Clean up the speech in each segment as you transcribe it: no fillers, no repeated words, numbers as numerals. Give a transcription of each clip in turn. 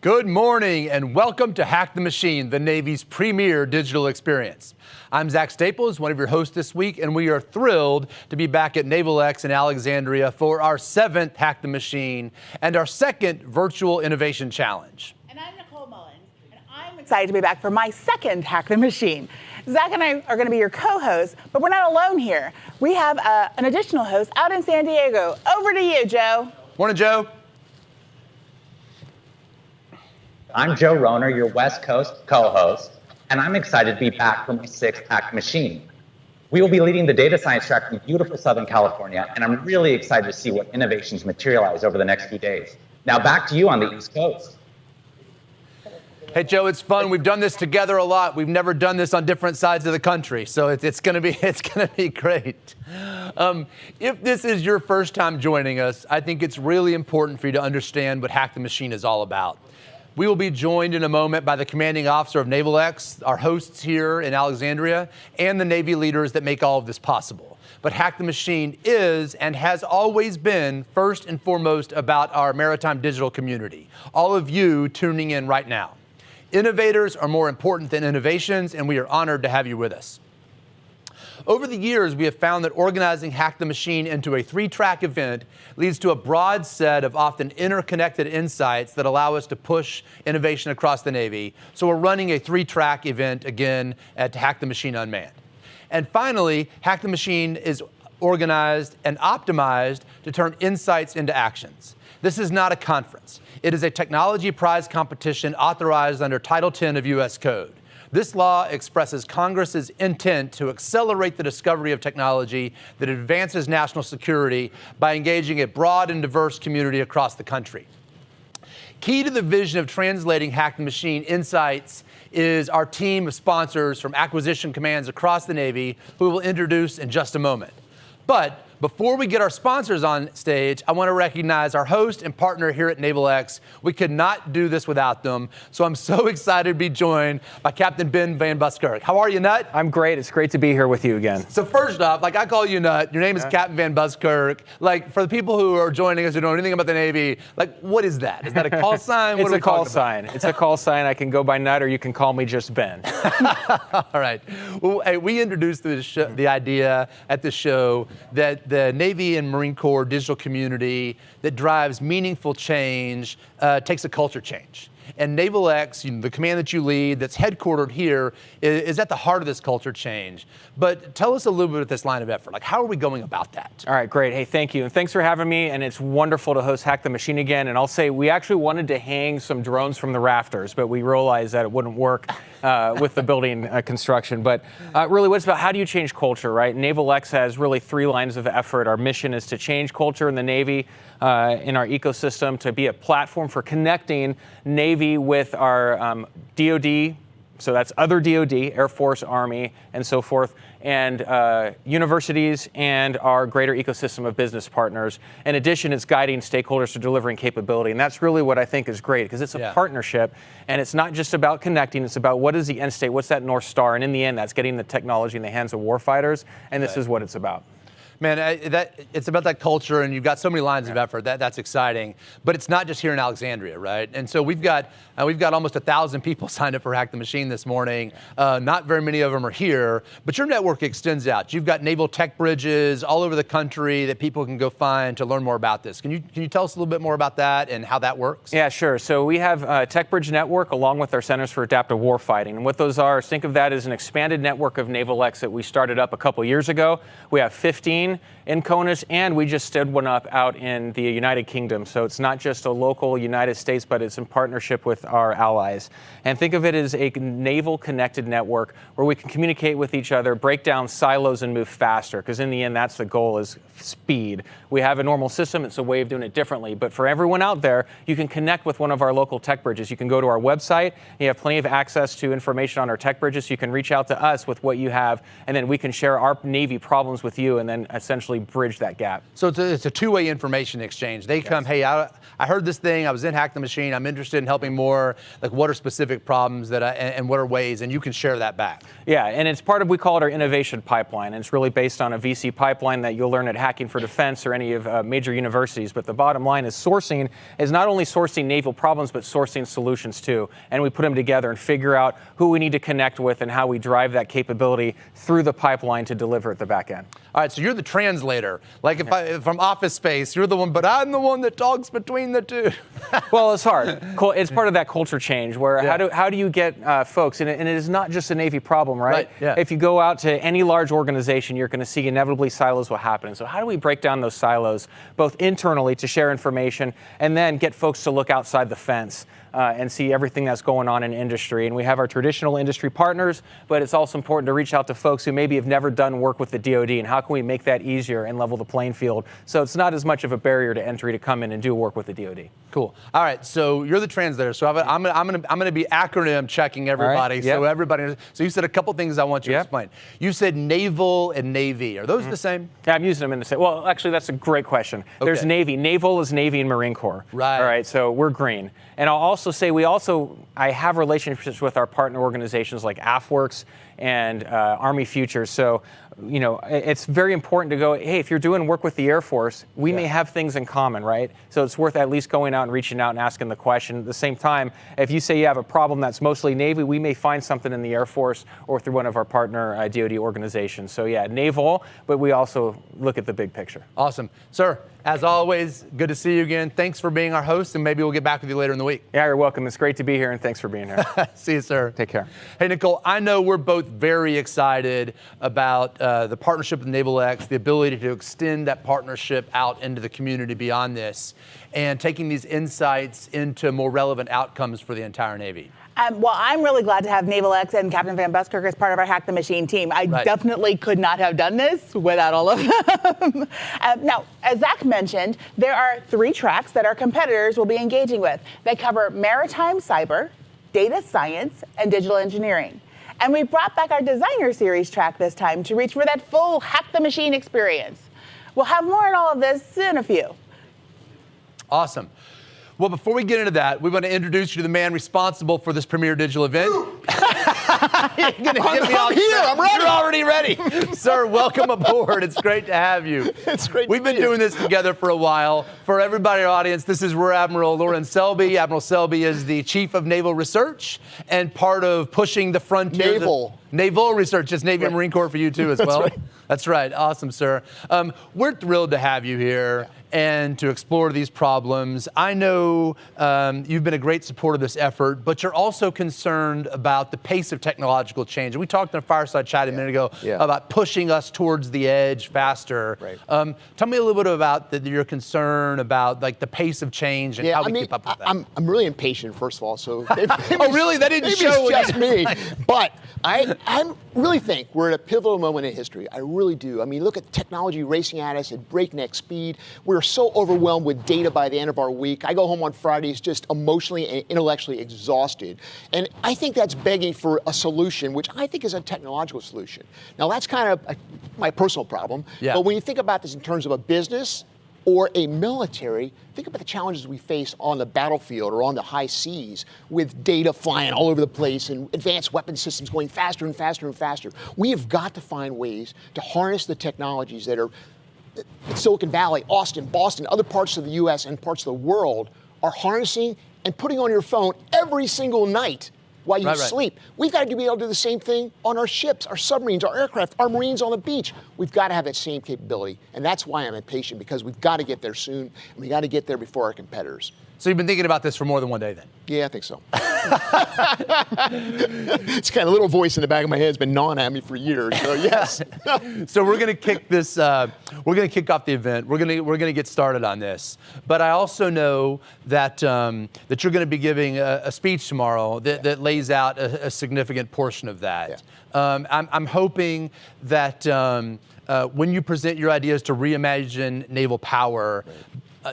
Good morning and welcome to Hack the Machine, the Navy's premier digital experience. I'm Zach Staples, one of your hosts this week, and we are thrilled to be back at Naval X in Alexandria for our 7th Hack the Machine and our 2nd Virtual Innovation Challenge. And I'm Nicole Mullins, and I'm excited to be back for my 2nd Hack the Machine. Zach and I are going to be your co-hosts, but we're not alone here. We have an additional host out in San Diego. Over to you, Joe. Morning, Joe. I'm Joe Rohner, your West Coast co-host, and I'm excited to be back for my 6th Hack Machine. We will be leading the data science track from beautiful Southern California, and I'm really excited to see what innovations materialize over the next few days. Now back to you on the East Coast. Hey, Joe, it's fun. We've done this together a lot. We've never done this on different sides of the country, so it's going to be great. If this is your first time joining us, I think it's really important for you to understand what Hack the Machine is all about. We will be joined in a moment by the commanding officer of Naval X, our hosts here in Alexandria, and the Navy leaders that make all of this possible. But Hack the Machine is and has always been first and foremost about our maritime digital community, all of you tuning in right now. Innovators are more important than innovations, and we are honored to have you with us. Over the years, we have found that organizing Hack the Machine into a 3-track event leads to a broad set of often interconnected insights that allow us to push innovation across the Navy. So we're running a 3-track event again at Hack the Machine Unmanned. And finally, Hack the Machine is organized and optimized to turn insights into actions. This is not a conference. It is a technology prize competition authorized under Title 10 of U.S. Code. This law expresses Congress's intent to accelerate the discovery of technology that advances national security by engaging a broad and diverse community across the country. Key to the vision of translating Hack the Machine insights is our team of sponsors from acquisition commands across the Navy, who we will introduce in just a moment. But before we get our sponsors on stage, I want to recognize our host and partner here at Naval X. We could not do this without them, so I'm so excited to be joined by Captain Ben Van Buskirk. How are you, Nut? I'm great. It's great to be here with you again. So first off, I call you Nut. Your name is Captain Van Buskirk. For the people who are joining us who don't know anything about the Navy, what is that? Is that a call sign? It's a call sign. It's a call sign. I can go by Nut, or you can call me just Ben. All right. Well, hey, we introduced the idea at the show that the Navy and Marine Corps digital community that drives meaningful change takes a culture change. And Naval X, the command that you lead, that's headquartered here, is at the heart of this culture change. But tell us a little bit of this line of effort. How are we going about that? All right, great. Hey, thank you. And thanks for having me. And it's wonderful to host Hack the Machine again. And I'll say we actually wanted to hang some drones from the rafters, but we realized that it wouldn't work with the building construction. But really, what's about how do you change culture, right? Naval X has really 3 lines of effort. Our mission is to change culture in the Navy, in our ecosystem, to be a platform for connecting Navy with our DoD, so that's other DoD, Air Force, Army, and so forth, and universities and our greater ecosystem of business partners. In addition, it's guiding stakeholders to delivering capability, and that's really what I think is great, because it's a partnership, and it's not just about connecting, it's about what is the end state, what's that North Star, and in the end, that's getting the technology in the hands of warfighters, and this is what it's about. Man, it's about that culture, and you've got so many lines of effort. That's exciting. But it's not just here in Alexandria, right? And so we've got almost 1,000 people signed up for Hack the Machine this morning. Not very many of them are here, but your network extends out. You've got naval tech bridges all over the country that people can go find to learn more about this. Can you tell us a little bit more about that and how that works? Yeah, sure. So we have a Tech Bridge Network along with our Centers for Adaptive Warfighting. And what those are, think of that as an expanded network of Naval X that we started up a couple years ago. We have 15 in CONUS, and we just stood one up out in the United Kingdom. So it's not just a local United States, but it's in partnership with our allies. And think of it as a naval connected network where we can communicate with each other, break down silos, and move faster, because in the end, that's the goal, is speed. We have a normal system. It's a way of doing it differently. But for everyone out there, you can connect with one of our local tech bridges. You can go to our website. You have plenty of access to information on our tech bridges. So you can reach out to us with what you have, and then we can share our Navy problems with you, and then essentially bridge that gap. So it's a two-way information exchange. They come, hey, I heard this thing, I was in Hack the Machine, I'm interested in helping more, like what are specific problems that and what are ways, and you can share that back. Yeah, and it's part of, we call it our innovation pipeline, and it's really based on a VC pipeline that you'll learn at Hacking for Defense or any of major universities, but the bottom line is sourcing is not only sourcing naval problems, but sourcing solutions too, and we put them together and figure out who we need to connect with and how we drive that capability through the pipeline to deliver at the back end. All right, so you're the translator. Like if I'm Office Space, you're the one, but I'm the one that talks between the two. Well, it's hard. It's part of that culture change where how do you get folks, and it is not just a Navy problem, right? Yeah. If you go out to any large organization, you're going to see inevitably silos will happen. So how do we break down those silos, both internally to share information, and then get folks to look outside the fence and see everything that's going on in industry? And we have our traditional industry partners, but it's also important to reach out to folks who maybe have never done work with the DoD, and how can we make that easier and level the playing field so it's not as much of a barrier to entry to come in and do work with the DoD. Cool. All right, so you're the translator. So I'm gonna be acronym checking everybody. Right. Yep. So everybody. So you said a couple things I want you to explain. You said naval and Navy. Are those the same? Yeah, I'm using them in the same. Well, actually, that's a great question. Okay. There's Navy. Naval is Navy and Marine Corps. Right. All right. So we're green. And I'll also say I have relationships with our partner organizations like AFWorks and Army Futures. So, you know, it's very important to go, hey, if you're doing work with the Air Force, we may have things in common, right? So it's worth at least going out and reaching out and asking the question. At the same time, if you say you have a problem that's mostly Navy, we may find something in the Air Force or through one of our partner DoD organizations. So yeah, naval, but we also look at the big picture. Awesome. Sir, as always, good to see you again. Thanks for being our host, and maybe we'll get back with you later in the week. Yeah, you're welcome. It's great to be here, and thanks for being here. See you, sir. Take care. Hey, Nicole, I know we're both very excited about the partnership with Naval X, the ability to extend that partnership out into the community beyond this, and taking these insights into more relevant outcomes for the entire Navy. Well, I'm really glad to have Naval X and Captain Van Buskirk as part of our Hack the Machine team. I definitely could not have done this without all of them. Now, as Zach mentioned, there are 3 tracks that our competitors will be engaging with. They cover maritime cyber, data science, and digital engineering. And we brought back our Designer Series track this time to reach for that full Hack the Machine experience. We'll have more on all of this in a few. Awesome. Well, before we get into that, we want to introduce you to the man responsible for this premier digital event. You're gonna get me I'm here. I'm ready. You're already ready. Sir, welcome aboard. It's great to have you. It's great We've been doing this together for a while. For everybody in our audience, this is Rear Admiral Lauren Selby. Admiral Selby is the Chief of Naval Research and part of pushing the frontier. Naval Research, just Navy and Marine Corps for you too as well. That's right. Awesome, sir. We're thrilled to have you here and to explore these problems. I know you've been a great supporter of this effort, but you're also concerned about the pace of technological change. And we talked in a fireside chat a minute ago about pushing us towards the edge faster. Tell me a little bit about your concern about like the pace of change and how we keep up with that. I'm really impatient, first of all. So oh, really? That didn't show. It's just me. But I really think we're at a pivotal moment in history. I really do. I mean, look at technology racing at us at breakneck speed. We're so overwhelmed with data by the end of our week. I go home on Fridays just emotionally and intellectually exhausted. And I think that's begging for a solution, which I think is a technological solution. Now, that's kind of my personal problem. But when you think about this in terms of a business or a military, think about the challenges we face on the battlefield or on the high seas with data flying all over the place and advanced weapon systems going faster and faster and faster. We have got to find ways to harness the technologies that are Silicon Valley, Austin, Boston, other parts of the US and parts of the world are harnessing and putting on your phone every single night while you sleep. We've got to be able to do the same thing on our ships, our submarines, our aircraft, our Marines on the beach. We've got to have that same capability. And that's why I'm impatient, because we've got to get there soon, and we got to get there before our competitors. So you've been thinking about this for more than one day then? Yeah, I think so. It's kind of little voice in the back of my head has been gnawing at me for years. So yes. So we're going to kick this. We're going to kick off the event. We're going to get started on this. But I also know that that you're going to be giving a speech tomorrow that lays out a significant portion of that. I'm hoping that when you present your ideas to reimagine naval power,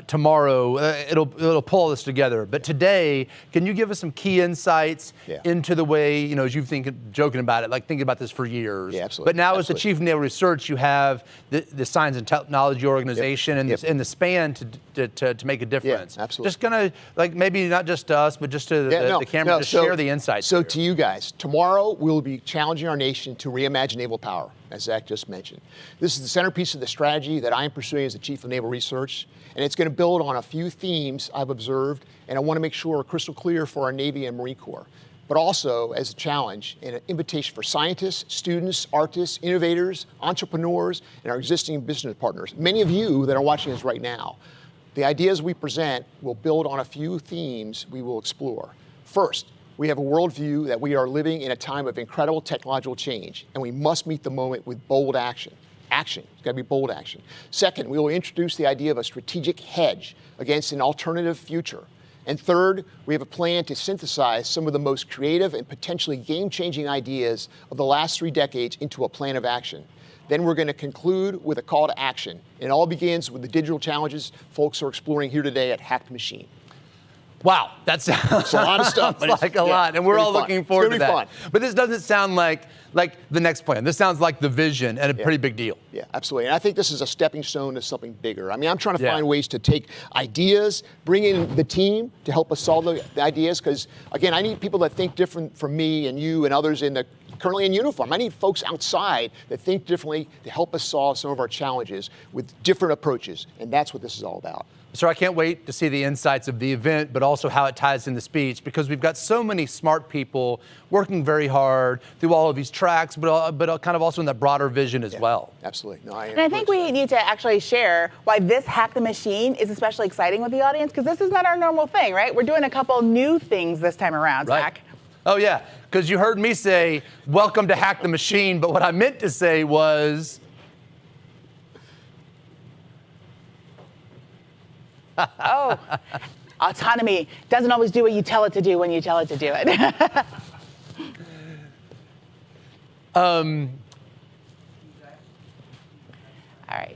tomorrow, it'll pull this together. But today, can you give us some key insights into the way, you know, as you've joking about it, like thinking about this for years. Yeah, absolutely. But now as the Chief of Naval Research, you have the Science and Technology Organization and the span to make a difference. Yeah, absolutely. Just gonna, like, maybe not just to us, but just to the camera, to share the insights. So to you guys, tomorrow we'll be challenging our nation to reimagine naval power, as Zach just mentioned. This is the centerpiece of the strategy that I am pursuing as the Chief of Naval Research, and it's going to build on a few themes I've observed, and I want to make sure we're crystal clear for our Navy and Marine Corps, but also as a challenge and an invitation for scientists, students, artists, innovators, entrepreneurs, and our existing business partners. Many of you that are watching this right now, the ideas we present will build on a few themes we will explore. First, we have a worldview that we are living in a time of incredible technological change, and we must meet the moment with bold action. Action, it's got to be bold action. Second, we will introduce the idea of a strategic hedge against an alternative future. And third, we have a plan to synthesize some of the most creative and potentially game-changing ideas of the last 3 decades into a plan of action. Then we're going to conclude with a call to action. And it all begins with the digital challenges folks are exploring here today at Hack the Machine. Wow, that's a lot of stuff. Sounds like a lot, and we're all looking forward to that. Fun. But this doesn't sound like the next plan. This sounds like the vision and a pretty big deal. Yeah, absolutely. And I think this is a stepping stone to something bigger. I mean, I'm trying to find ways to take ideas, bring in the team to help us solve the ideas, because, again, I need people that think different from me and you and others currently in uniform. I need folks outside that think differently to help us solve some of our challenges with different approaches, and that's what this is all about. So I can't wait to see the insights of the event, but also how it ties in the speech, because we've got so many smart people working very hard through all of these tracks, but kind of also in that broader vision as well. Absolutely. No, and I think we need to actually share why this Hack the Machine is especially exciting with the audience, because this is not our normal thing, right? We're doing a couple new things this time around, Zach. Oh, yeah, because you heard me say, welcome to Hack the Machine, but what I meant to say was... Oh, autonomy doesn't always do what you tell it to do when you tell it to do it. All right.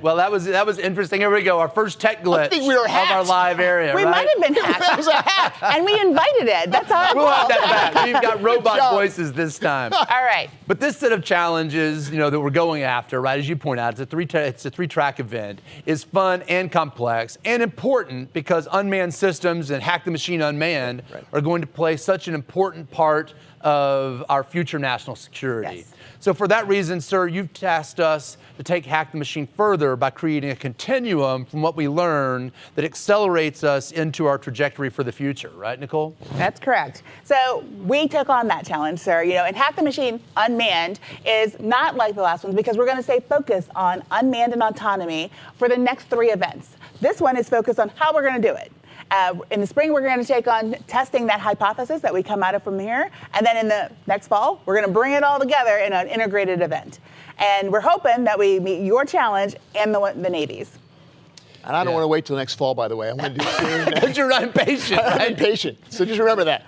Well, that was interesting. Here we go. Our first tech glitch I think we were of our live area. We might have been hacked. That was a hack. And we invited it. That's how it We'll have was. that back. We've got robot voices this time. All right. But this set of challenges, that we're going after, right, as you point out, it's a three-track event, is fun and complex and important because unmanned systems and Hack the Machine Unmanned are going to play such an important part of our future national security. Yes. So for that reason, sir, you've tasked us to take Hack the Machine further by creating a continuum from what we learn that accelerates us into our trajectory for the future, right, Nicole? That's correct. So we took on that challenge, sir. And Hack the Machine Unmanned is not like the last ones because we're going to stay focused on unmanned and autonomy for the next 3 events. This one is focused on how we're going to do it. In the spring, we're going to take on testing that hypothesis that we come out of from here. And then in the next fall, we're going to bring it all together in an integrated event. And we're hoping that we meet your challenge and the Navy's. And I don't want to wait till next fall, by the way. I'm going to do it soon. Because you're not impatient, right? I'm impatient. So just remember that.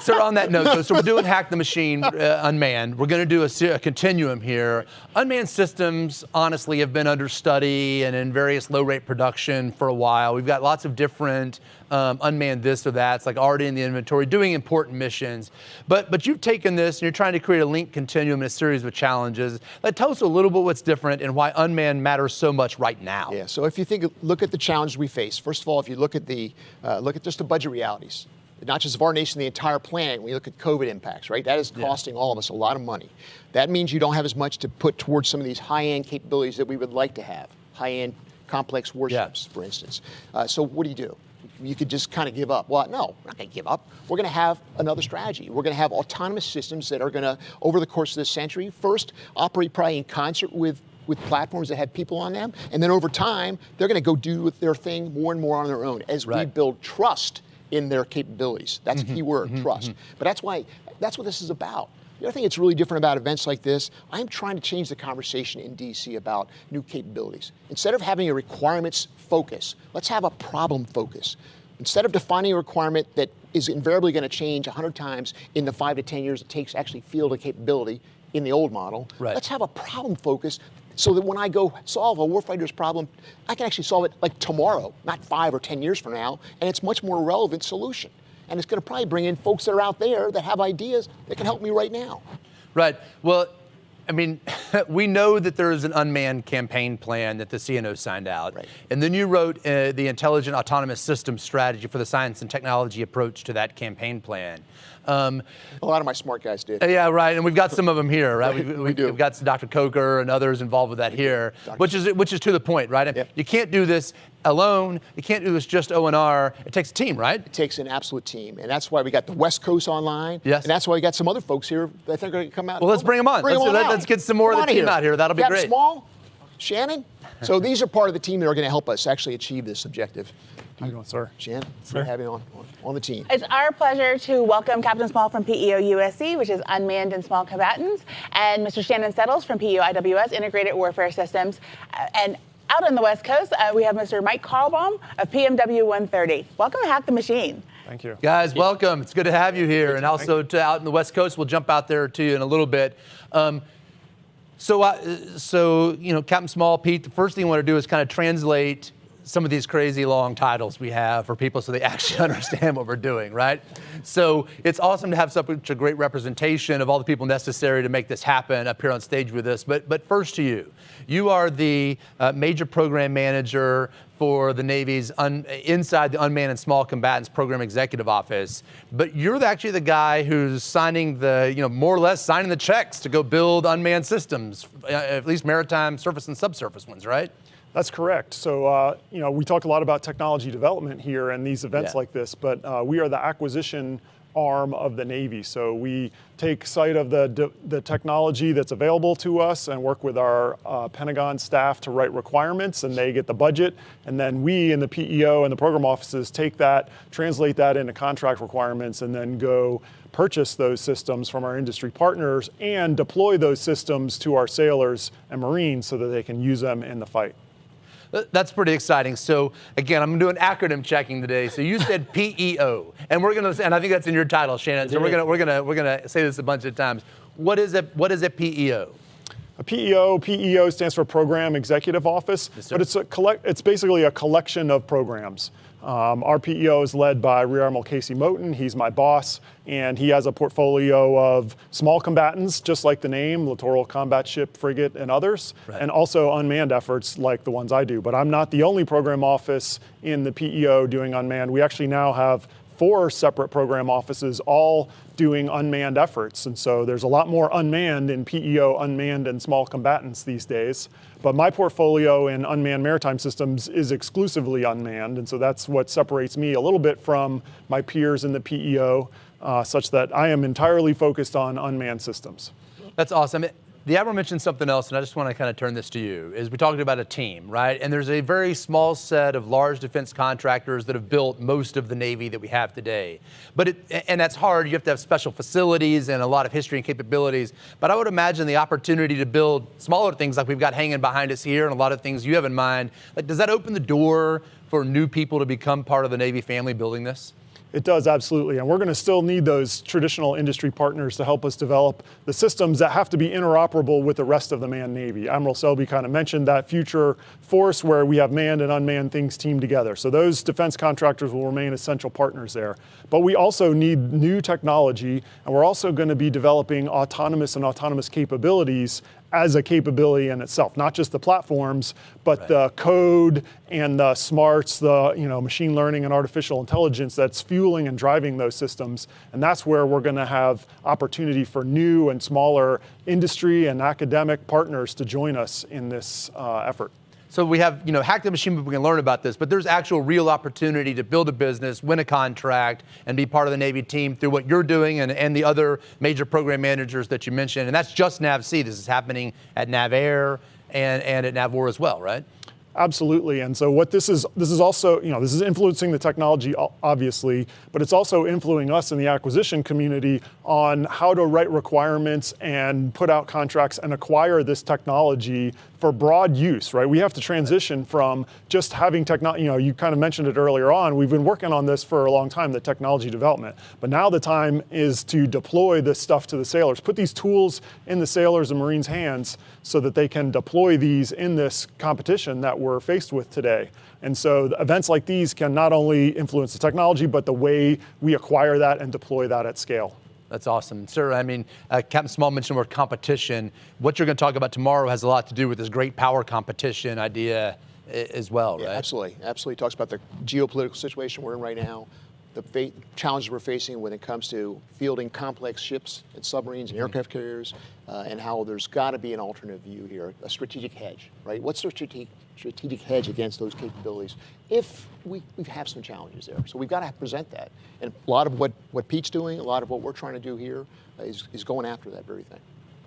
So on that note, so we're doing Hack the Machine Unmanned. We're going to do a continuum here. Unmanned systems, honestly, have been under study and in various low-rate production for a while. We've got lots of different unmanned this or that's, like already in the inventory, doing important missions. But you've taken this and you're trying to create a linked continuum and a series of challenges. Tell us a little bit what's different and why unmanned matters so much right now. Yeah, so if you look at the challenges we face, first of all, if you look at just the budget realities, not just of our nation, the entire planet, when you look at COVID impacts, right? That is costing all of us a lot of money. That means you don't have as much to put towards some of these high-end capabilities that we would like to have, high-end complex warships, for instance. So what do? You could just kind of give up. Well, no, we're not going to give up. We're going to have another strategy. We're going to have autonomous systems that are going to, over the course of this century, first operate probably in concert with platforms that have people on them, and then over time, they're going to go do their thing more and more on their own as we build trust in their capabilities. That's a key word, trust. But that's what this is about. The other thing that's really different about events like this, I'm trying to change the conversation in DC about new capabilities. Instead of having a requirements focus, let's have a problem focus. Instead of defining a requirement that is invariably going to change 100 times in the 5 to 10 years it takes to actually field a capability in the old model, let's have a problem focus so that when I go solve a warfighter's problem, I can actually solve it like tomorrow, not 5 or 10 years from now, and it's much more relevant solution. And it's going to probably bring in folks that are out there that have ideas that can help me right now. Right. Well, I mean, we know that there is an unmanned campaign plan that the CNO signed out. Right. And then you wrote the Intelligent Autonomous Systems Strategy for the Science and Technology approach to that campaign plan. A lot of my smart guys did. Yeah, right. And we've got some of them here, right? Right, We do. We've got Dr. Coker and others involved with that here, which is to the point, right? Yep. You can't do this alone. You can't do this just O&R. It takes a team, right? It takes an absolute team, and that's why we got the West Coast online. Yes. And that's why we got some other folks here that think are going to come out. Well, let's bring them on. Let's get some more of the team out here. That'll be Captain great. Small, Shannon. So these are part of the team that are going to help us actually achieve this objective. How you doing, sir? Shannon, good to have you on the team. It's our pleasure to welcome Captain Small from PEO USC, which is Unmanned and Small Combatants, and Mr. Shannon Settles from PEO IWS, Integrated Warfare Systems. And out on the West Coast, we have Mr. Mike Carlbaum of PMW 130. Welcome to Hack the Machine. Thank you. Guys, welcome. It's good to have you here. And also out in the West Coast, we'll jump out there to you in a little bit. So, you know, Captain Small, Pete, the first thing I want to do is kind of translate some of these crazy long titles we have for people so they actually understand what we're doing, right? So it's awesome to have such a great representation of all the people necessary to make this happen up here on stage with us. But first to you. You are the major program manager for the Navy's inside the Unmanned and Small Combatants Program Executive Office. But you're actually the guy who's signing more or less signing the checks to go build unmanned systems, at least maritime, surface, and subsurface ones, right? That's correct. So, we talk a lot about technology development here and these events like this, but we are the acquisition arm of the Navy. So we take sight of the technology that's available to us and work with our Pentagon staff to write requirements, and they get the budget. And then we in the PEO and the program offices take that, translate that into contract requirements, and then go purchase those systems from our industry partners and deploy those systems to our sailors and Marines so that they can use them in the fight. That's pretty exciting. So again, I'm doing acronym checking today. So you said PEO, and and I think that's in your title, Shannon. So we're gonna say this a bunch of times. What is a PEO? A PEO stands for Program Executive Office, but it's basically a collection of programs. Our PEO is led by Rear Admiral Casey Moten. He's my boss, and he has a portfolio of small combatants, just like the name, littoral combat ship, frigate, and others, and also unmanned efforts like the ones I do. But I'm not the only program office in the PEO doing unmanned. We actually now have 4 separate program offices all doing unmanned efforts. And so there's a lot more unmanned in PEO, unmanned and small combatants these days. But my portfolio in unmanned maritime systems is exclusively unmanned. And so that's what separates me a little bit from my peers in the PEO, such that I am entirely focused on unmanned systems. That's awesome. The Admiral mentioned something else, and I just want to kind of turn this to you, is we talked about a team, right? And there's a very small set of large defense contractors that have built most of the Navy that we have today. And that's hard. You have to have special facilities and a lot of history and capabilities. But I would imagine the opportunity to build smaller things like we've got hanging behind us here and a lot of things you have in mind, like does that open the door for new people to become part of the Navy family building this? It does, absolutely. And we're going to still need those traditional industry partners to help us develop the systems that have to be interoperable with the rest of the manned Navy. Admiral Selby kind of mentioned that future force where we have manned and unmanned things teamed together. So those defense contractors will remain essential partners there. But we also need new technology, and we're also going to be developing autonomous capabilities as a capability in itself, not just the platforms, but the code and the smarts, the machine learning and artificial intelligence that's fueling and driving those systems. And that's where we're going to have opportunity for new and smaller industry and academic partners to join us in this effort. So we have, Hack the Machine, we can learn about this, but there's actual real opportunity to build a business, win a contract, and be part of the Navy team through what you're doing and the other major program managers that you mentioned. And that's just NAVC. This is happening at NAVAIR and at NAVWAR as well, right? Absolutely. And so what this is also, this is influencing the technology, obviously, but it's also influencing us in the acquisition community on how to write requirements and put out contracts and acquire this technology for broad use, right? We have to transition from just having technology, you kind of mentioned it earlier on, we've been working on this for a long time, the technology development, but now the time is to deploy this stuff to the sailors, put these tools in the sailors and Marines' hands so that they can deploy these in this competition that we're faced with today. And so events like these can not only influence the technology, but the way we acquire that and deploy that at scale. That's awesome. Sir, I mean, Captain Small mentioned the word competition. What you're going to talk about tomorrow has a lot to do with this great power competition idea as well, right? Yeah, absolutely. Absolutely. Talks about the geopolitical situation we're in right now, the challenges we're facing when it comes to fielding complex ships and submarines and aircraft carriers, and how there's got to be an alternate view here, a strategic hedge, right? What's the strategic hedge against those capabilities if we have some challenges there? So we've got to present that. And a lot of what Pete's doing, a lot of what we're trying to do here is going after that very thing.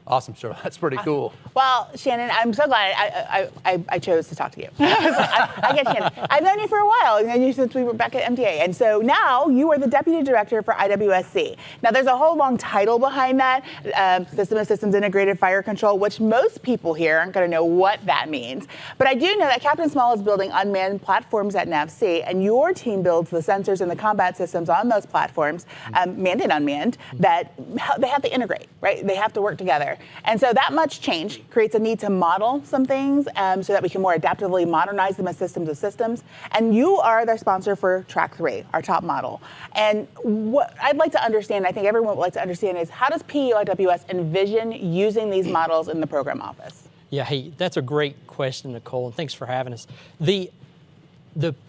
Awesome, sir. That's pretty cool. Well, Shannon, I'm so glad I chose to talk to you. I get Shannon. I've known you for a while, I've known you since we were back at MDA. And so now you are the Deputy Director for IWSC. Now there's a whole long title behind that, System of Systems Integrated Fire Control, which most people here aren't going to know what that means. But I do know that Captain Small is building unmanned platforms at NAVSEA, and your team builds the sensors and the combat systems on those platforms, manned and unmanned, that they have to integrate, right? They have to work together. And so that much change creates a need to model some things so that we can more adaptively modernize them as systems of systems. And you are their sponsor for Track 3, our top model. And what I'd like to understand, I think everyone would like to understand, is how does PEOIWS envision using these models in the program office? Yeah, hey, that's a great question, Nicole, and thanks for having us. The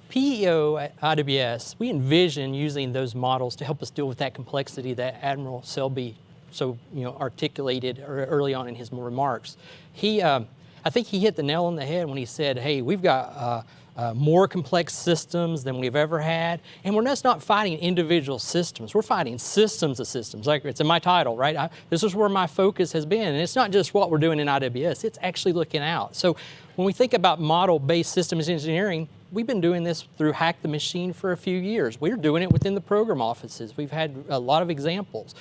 PEO at IWS, we envision using those models to help us deal with that complexity that Admiral Selby so articulated early on in his remarks. I think he hit the nail on the head when he said, hey, we've got more complex systems than we've ever had, and we're just not fighting individual systems, we're fighting systems of systems, like it's in my title, right? This is where my focus has been, and it's not just what we're doing in IWS, it's actually looking out. So when we think about model-based systems engineering, we've been doing this through Hack the Machine for a few years. We're doing it within the program offices. We've had a lot of examples,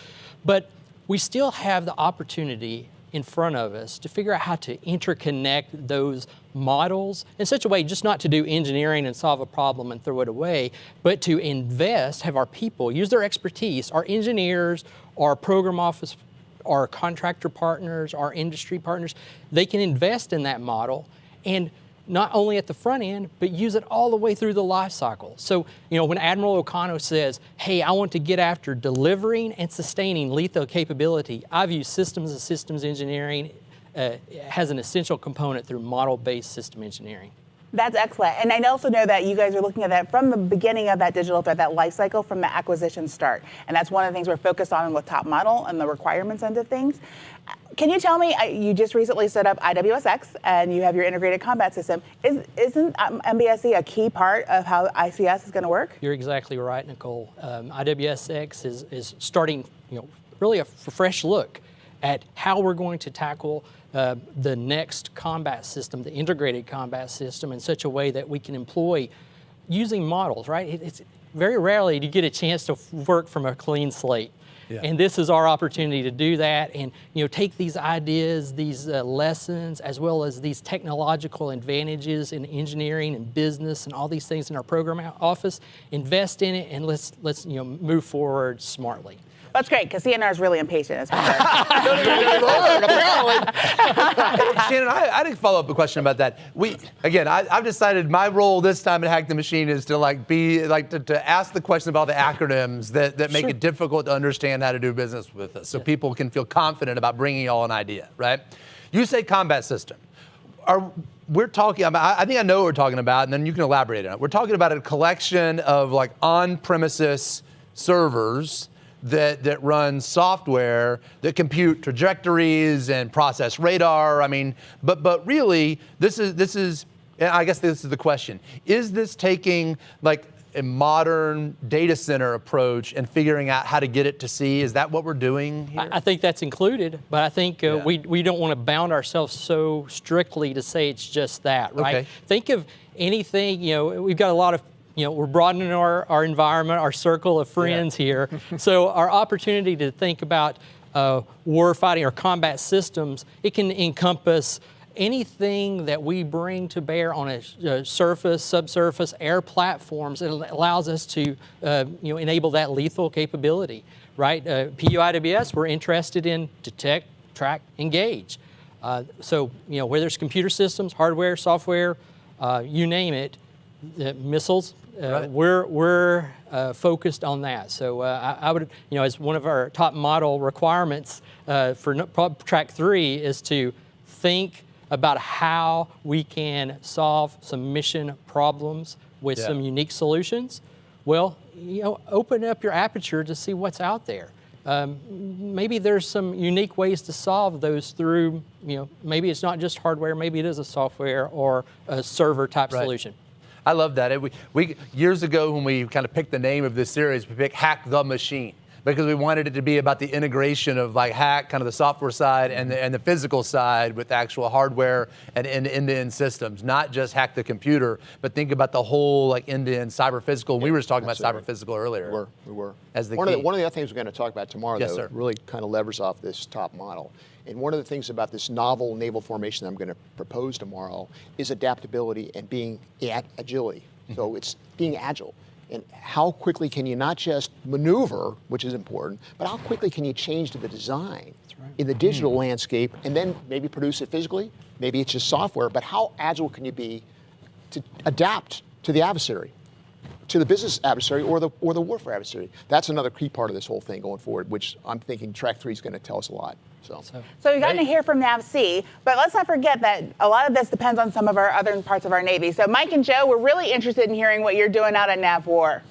but we still have the opportunity in front of us to figure out how to interconnect those models in such a way just not to do engineering and solve a problem and throw it away, but to invest, have our people use their expertise, our engineers, our program office, our contractor partners, our industry partners, they can invest in that model and not only at the front end, but use it all the way through the life cycle. So, when Admiral O'Connor says, hey, I want to get after delivering and sustaining lethal capability, I view systems and systems engineering has an essential component through model-based system engineering. That's excellent. And I also know that you guys are looking at that from the beginning of that digital thread, that life cycle from the acquisition start. And that's one of the things we're focused on with Top Model and the requirements end of things. Can you tell me, you just recently set up IWSX and you have your integrated combat system. Isn't MBSE a key part of how ICS is going to work? You're exactly right, Nicole. IWSX is starting, really a fresh look at how we're going to tackle the next combat system, the integrated combat system, in such a way that we can employ using models, right? It's very rarely do you get a chance to work from a clean slate. Yeah. And this is our opportunity to do that and take these ideas, these lessons, as well as these technological advantages in engineering and business and all these things in our program office, invest in it, and let's move forward smartly. That's great, because CNR is really impatient, as we heard. Shannon, I had a follow-up question about that. I've decided my role this time at Hack the Machine is to to ask the question about the acronyms that make it difficult to understand how to do business with us, so people can feel confident about bringing y'all an idea, right? You say combat system. We're talking about, I think I know what we're talking about, and then you can elaborate on it. We're talking about a collection of on-premises servers that run software that compute trajectories and process radar. But really, this is, and I guess this is the question: is this taking a modern data center approach and figuring out how to get it to sea? Is that what we're doing here? I think that's included, but I think we don't want to bound ourselves so strictly to say it's just that, right? Okay. Think of anything, we've got a lot of, we're broadening our environment, our circle of friends here. So our opportunity to think about war fighting or combat systems, it can encompass anything that we bring to bear on a surface, subsurface, air platforms. It allows us to enable that lethal capability, right? PUIWS, we're interested in detect, track, engage. So where there's computer systems, hardware, software, you name it, missiles, we're focused on that. So I would, as one of our top model requirements for track 3 is to think about how we can solve some mission problems with some unique solutions. Well, open up your aperture to see what's out there. Maybe there's some unique ways to solve those through, maybe it's not just hardware, maybe it is a software or a server type solution. I love that. We years ago when we kind of picked the name of this series, we picked Hack the Machine, because we wanted it to be about the integration of like hack, kind of the software side and the physical side with actual hardware and end-to-end systems, not just hack the computer, but think about the whole like end-to-end cyber physical. We were just talking about cyber physical earlier. We were. As the one key. of the other things we're going to talk about tomorrow, Yes, though, sir. really kind of levers off this top model. And one of the things about this novel naval formation that I'm going to propose tomorrow is adaptability and being agility. So it's being agile. And how quickly can you not just maneuver, which is important, but how quickly can you change to the design in the digital landscape and then maybe produce it physically? Maybe it's just software, but how agile can you be to adapt to the adversary, to the business adversary or the warfare adversary? That's another key part of this whole thing going forward, which I'm thinking track 3 is going to tell us a lot. So we've gotten to hear from NAVC, but let's not forget that a lot of this depends on some of our other parts of our Navy. So Mike and Joe, we're really interested in hearing what you're doing out at NAVWAR.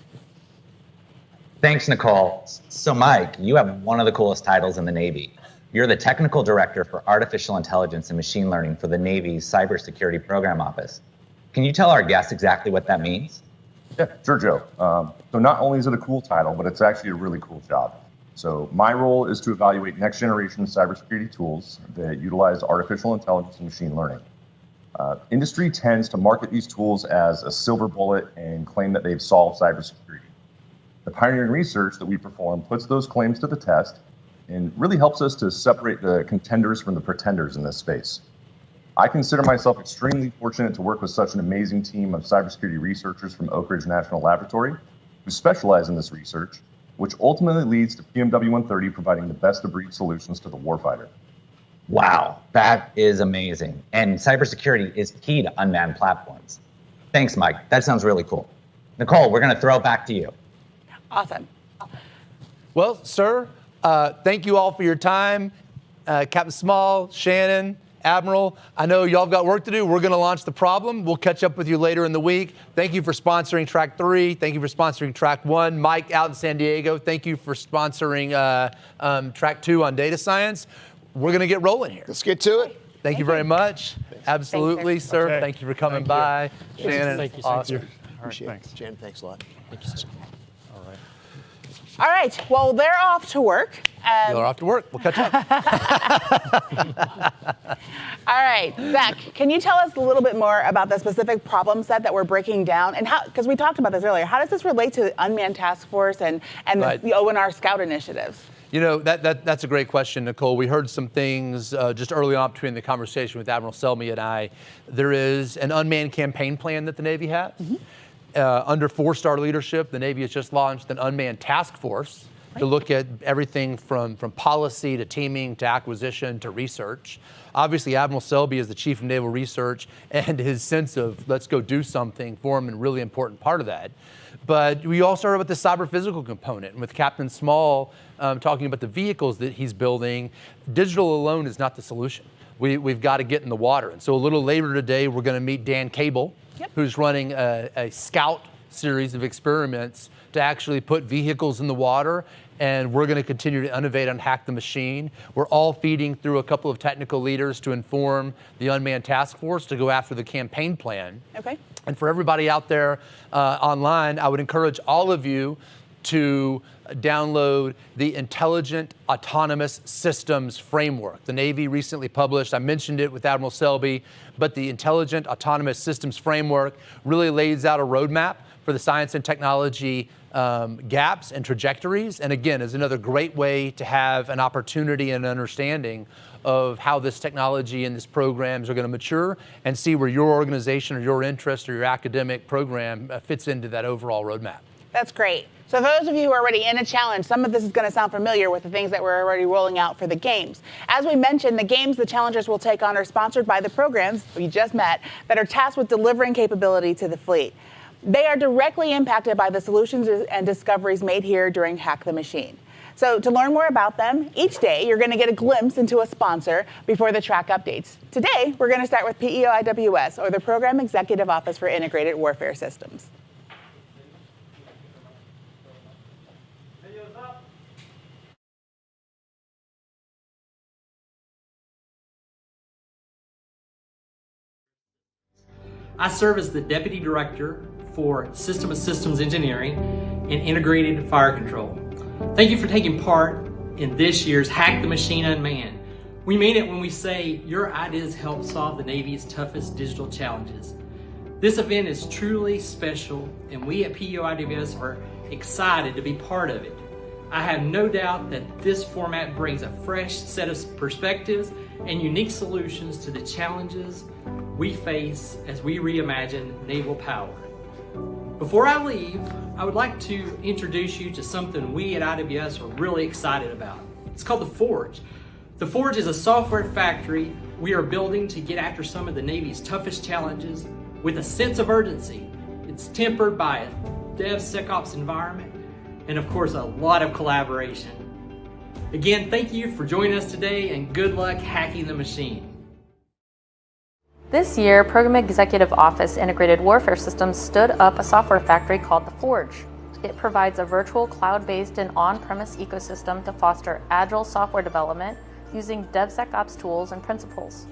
Thanks, Nicole. So Mike, you have one of the coolest titles in the Navy. You're the Technical Director for Artificial Intelligence and Machine Learning for the Navy's Cybersecurity Program Office. Can you tell our guests exactly what that means? Yeah, sure, Joe. So not only is it a cool title, but it's actually a really cool job. So my role is to evaluate next generation cybersecurity tools that utilize artificial intelligence and machine learning. Industry tends to market these tools as a silver bullet and claim that they've solved cybersecurity. The pioneering research that we perform puts those claims to the test and really helps us to separate the contenders from the pretenders in this space. I consider myself extremely fortunate to work with such an amazing team of cybersecurity researchers from Oak Ridge National Laboratory who specialize in this research, which ultimately leads to PMW-130 providing the best of breed solutions to the warfighter. Wow, that is amazing. And cybersecurity is key to unmanned platforms. Thanks, Mike. That sounds really cool. Nicole, we're going to throw it back to you. Awesome. Well, sir, thank you all for your time. Captain Small, Shannon, Admiral, I know y'all have got work to do. We're going to launch the problem. We'll catch up with you later in the week. Thank you for sponsoring Track 3. Thank you for sponsoring Track 1. Mike out in San Diego, thank you for sponsoring Track 2 on data science. We're going to get rolling here. Let's get to it. Thank you very much. Absolutely, Thanks, sir. Okay. Thank you for coming by. Shannon, Thank you, sir. awesome. Appreciate thanks. it. Jen, thanks a lot. Thank you, sir. All right, well, they're off to work. Y'all are off to work. We'll catch up. All right, Zach, can you tell us a little bit more about the specific problem set that we're breaking down and how, because we talked about this earlier, how does this relate to the Unmanned Task Force and Right. the ONR Scout initiatives? You know, that's a great question, Nicole. We heard some things just early on between the conversation with Admiral Selmy and I. There is an unmanned campaign plan that the Navy has. Under 4-star leadership, the Navy has just launched an unmanned task force to look at everything from policy to teaming to acquisition to research. Obviously, Admiral Selby is the Chief of Naval Research, and his sense of let's go do something for him, a really important part of that. But we all started with the cyber physical component, and with Captain Small talking about the vehicles that he's building. Digital alone is not the solution. We've got to get in the water. And so a little later today, we're going to meet Dan Cable, who's running a Scout series of experiments to actually put vehicles in the water, and we're going to continue to innovate on Hack the Machine. We're all feeding through a couple of technical leaders to inform the Unmanned Task Force to go after the campaign plan. Okay. And for everybody out there online, I would encourage all of you to download the Intelligent Autonomous Systems Framework. The Navy recently published, I mentioned it with Admiral Selby, but the Intelligent Autonomous Systems Framework really lays out a roadmap for the science and technology gaps and trajectories. And again, is another great way to have an opportunity and understanding of how this technology and these programs are going to mature, and see where your organization or your interest or your academic program fits into that overall roadmap. That's great. So those of you who are already in a challenge, some of this is going to sound familiar with the things that we're already rolling out for the games. As we mentioned, the games the challengers will take on are sponsored by the programs we just met that are tasked with delivering capability to the fleet. They are directly impacted by the solutions and discoveries made here during Hack the Machine. So to learn more about them, each day you're going to get a glimpse into a sponsor before the track updates. Today, we're going to start with PEO-IWS, or the Program Executive Office for Integrated Warfare Systems. I serve as the Deputy Director for System of Systems Engineering and Integrated Fire Control. Thank you for taking part in this year's Hack the Machine Unmanned. We mean it when we say your ideas help solve the Navy's toughest digital challenges. This event is truly special, and we at PEO-IWS are excited to be part of it. I have no doubt that this format brings a fresh set of perspectives and unique solutions to the challenges we face as we reimagine naval power. Before I leave, I would like to introduce you to something we at IWS are really excited about. It's called The Forge. The Forge is a software factory we are building to get after some of the Navy's toughest challenges with a sense of urgency. It's tempered by a DevSecOps environment and, of course, a lot of collaboration. Again, thank you for joining us today, and good luck hacking the machine. This year, Program Executive Office Integrated Warfare Systems stood up a software factory called The Forge. It provides a virtual cloud-based and on-premise ecosystem to foster agile software development using DevSecOps tools and principles.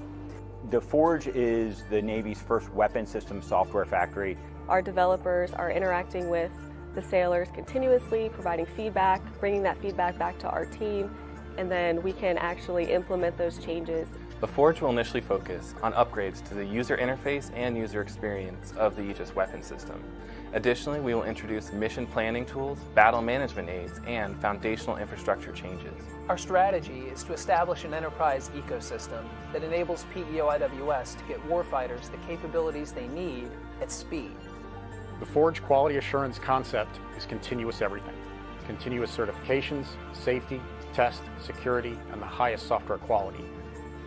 The Forge is the Navy's first weapon system software factory. Our developers are interacting with the sailors continuously, providing feedback, bringing that feedback back to our team, and then we can actually implement those changes. The Forge will initially focus on upgrades to the user interface and user experience of the Aegis weapon system. Additionally, we will introduce mission planning tools, battle management aids, and foundational infrastructure changes. Our strategy is to establish an enterprise ecosystem that enables PEO-IWS to get warfighters the capabilities they need at speed. The Forge quality assurance concept is continuous everything. Continuous certifications, safety, test, security, and the highest software quality.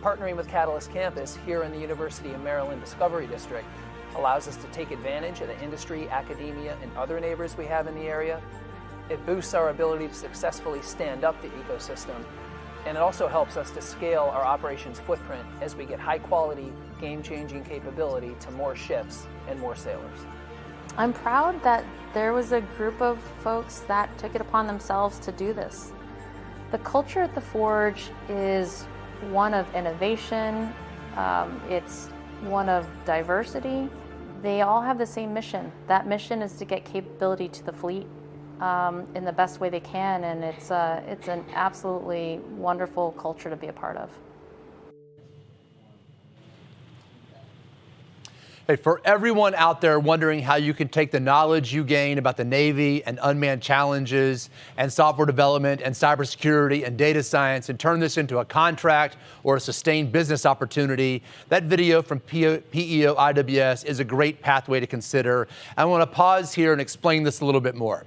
Partnering with Catalyst Campus here in the University of Maryland Discovery District allows us to take advantage of the industry, academia, and other neighbors we have in the area. It boosts our ability to successfully stand up the ecosystem, and it also helps us to scale our operations footprint as we get high-quality, game-changing capability to more ships and more sailors. I'm proud that there was a group of folks that took it upon themselves to do this. The culture at The Forge is one of innovation, it's one of diversity. They all have the same mission. That mission is to get capability to the fleet in the best way they can, and it's an absolutely wonderful culture to be a part of. Hey, for everyone out there wondering how you can take the knowledge you gain about the Navy and unmanned challenges and software development and cybersecurity and data science and turn this into a contract or a sustained business opportunity, that video from PEO-IWS is a great pathway to consider. I want to pause here and explain this a little bit more.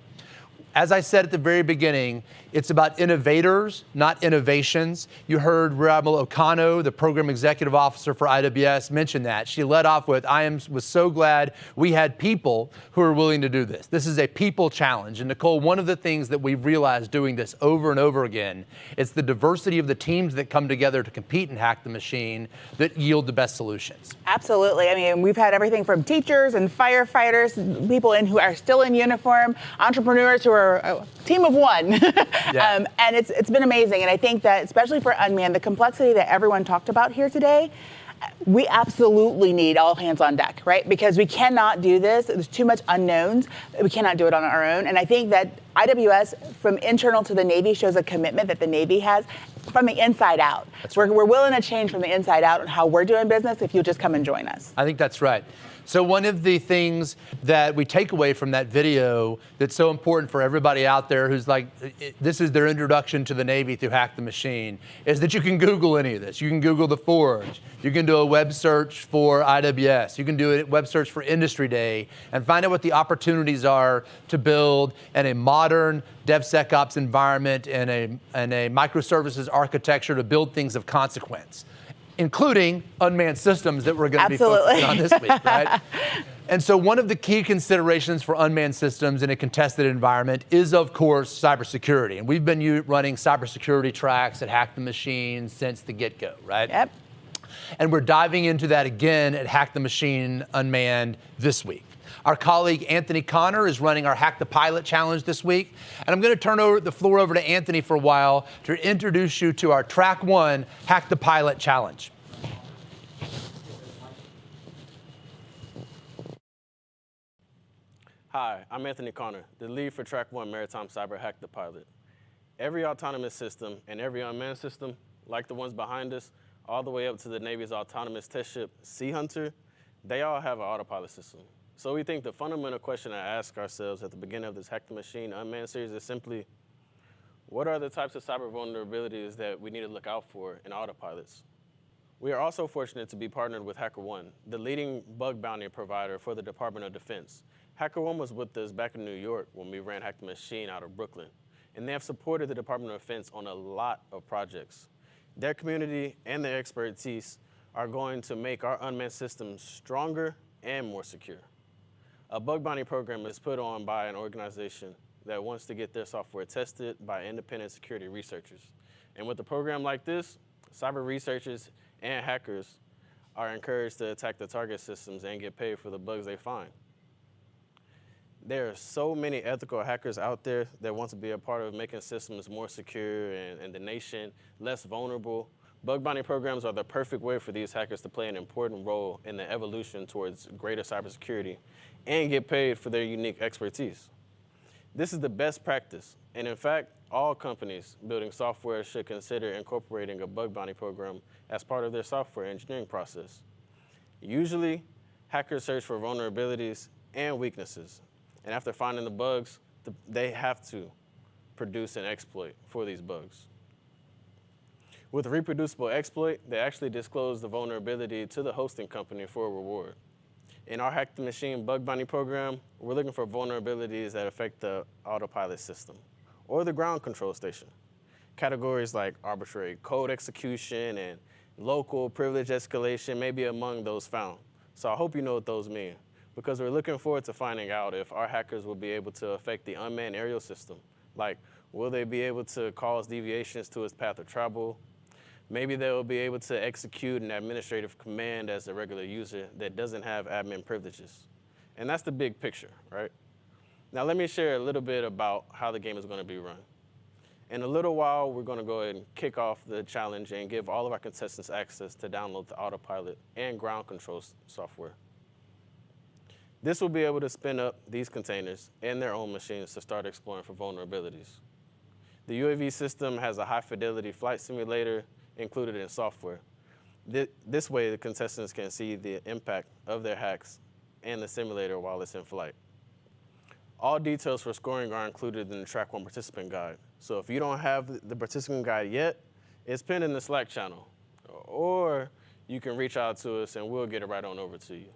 As I said at the very beginning, it's about innovators, not innovations. You heard Rear Admiral Okano, the Program Executive Officer for IWS, mention that. She led off with, was so glad we had people who are willing to do this. This is a people challenge. And Nicole, one of the things that we've realized doing this over and over again, it's the diversity of the teams that come together to compete and hack the machine that yield the best solutions. Absolutely. I mean, we've had everything from teachers and firefighters, people who are still in uniform, entrepreneurs who are a team of one. Yeah. And it's been amazing. And I think that, especially for Unmanned, the complexity that everyone talked about here today, we absolutely need all hands on deck, right? Because we cannot do this. There's too much unknowns. We cannot do it on our own. And I think that IWS, from internal to the Navy, shows a commitment that the Navy has from the inside out. We're willing to change from the inside out on how we're doing business if you'll just come and join us. I think that's right. So one of the things that we take away from that video that's so important for everybody out there who's like, this is their introduction to the Navy through Hack the Machine, is that you can Google any of this. You can Google the Forge. You can do a web search for IWS. You can do a web search for Industry Day and find out what the opportunities are to build in a modern DevSecOps environment and a microservices architecture to build things of consequence, including unmanned systems that we're going to be focusing on this week, right? And so one of the key considerations for unmanned systems in a contested environment is, of course, cybersecurity. And we've been running cybersecurity tracks at Hack the Machine since the get-go, right? Yep. And we're diving into that again at Hack the Machine Unmanned this week. Our colleague Anthony Connor is running our Hack the Pilot Challenge this week. And I'm going to turn the floor over to Anthony for a while to introduce you to our Track 1 Hack the Pilot Challenge. Hi, I'm Anthony Connor, the lead for Track 1 Maritime Cyber Hack the Pilot. Every autonomous system and every unmanned system, like the ones behind us, all the way up to the Navy's autonomous test ship, Sea Hunter, they all have an autopilot system. So we think the fundamental question to ask ourselves at the beginning of this Hack the Machine Unmanned series is simply, what are the types of cyber vulnerabilities that we need to look out for in autopilots? We are also fortunate to be partnered with HackerOne, the leading bug bounty provider for the Department of Defense. HackerOne was with us back in New York when we ran Hack the Machine out of Brooklyn, and they have supported the Department of Defense on a lot of projects. Their community and their expertise are going to make our unmanned systems stronger and more secure. A bug bounty program is put on by an organization that wants to get their software tested by independent security researchers. And with a program like this, cyber researchers and hackers are encouraged to attack the target systems and get paid for the bugs they find. There are so many ethical hackers out there that want to be a part of making systems more secure and the nation less vulnerable. Bug bounty programs are the perfect way for these hackers to play an important role in the evolution towards greater cybersecurity and get paid for their unique expertise. This is the best practice, and in fact, all companies building software should consider incorporating a bug bounty program as part of their software engineering process. Usually, hackers search for vulnerabilities and weaknesses, and after finding the bugs, they have to produce an exploit for these bugs. With a reproducible exploit, they actually disclose the vulnerability to the hosting company for a reward. In our Hack the Machine bug bounty program, we're looking for vulnerabilities that affect the autopilot system or the ground control station. Categories like arbitrary code execution and local privilege escalation may be among those found. So I hope you know what those mean, because we're looking forward to finding out if our hackers will be able to affect the unmanned aerial system. Like, will they be able to cause deviations to its path of travel? Maybe they'll be able to execute an administrative command as a regular user that doesn't have admin privileges. And that's the big picture, right? Now let me share a little bit about how the game is going to be run. In a little while, we're going to go ahead and kick off the challenge and give all of our contestants access to download the autopilot and ground control software. This will be able to spin up these containers in their own machines to start exploring for vulnerabilities. The UAV system has a high-fidelity flight simulator included in software. This way, the contestants can see the impact of their hacks and the simulator while it's in flight. All details for scoring are included in the Track 1 participant guide. So if you don't have the participant guide yet, it's pinned in the Slack channel. Or you can reach out to us and we'll get it right on over to you.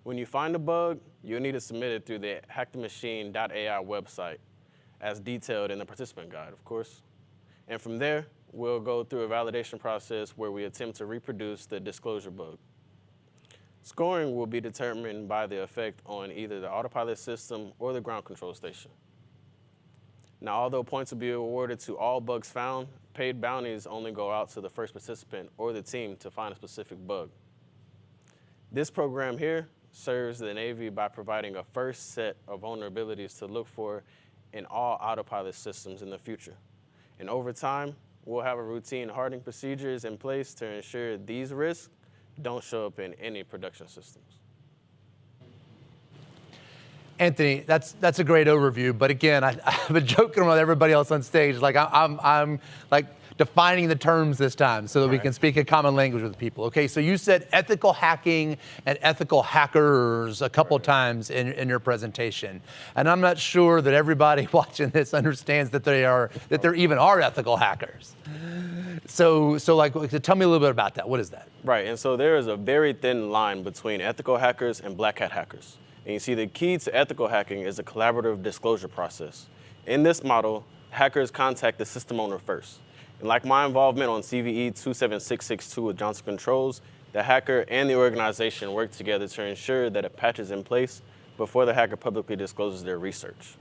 When you find a bug, you'll need to submit it through the HackTheMachine.ai website. as detailed in the participant guide, of course. And from there, we'll go through a validation process where we attempt to reproduce the disclosure bug. Scoring will be determined by the effect on either the autopilot system or the ground control station. Now, although points will be awarded to all bugs found, paid bounties only go out to the first participant or the team to find a specific bug. This program here serves the Navy by providing a first set of vulnerabilities to look for in all autopilot systems in the future. And over time, we'll have a routine hardening procedures in place to ensure these risks don't show up in any production systems. Anthony, that's a great overview. But again, I've been joking with everybody else on stage. Like I'm like defining the terms this time so that we can speak a common language with people. Okay, so you said ethical hacking and ethical hackers a couple times in your presentation, and I'm not sure that everybody watching this understands that there even are ethical hackers. So like, tell me a little bit about that. What is that? Right, and so there is a very thin line between ethical hackers and black hat hackers. And you see, the key to ethical hacking is a collaborative disclosure process. In this model, hackers contact the system owner first. And like my involvement on CVE 27662 with Johnson Controls, the hacker and the organization work together to ensure that a patch is in place before the hacker publicly discloses their research.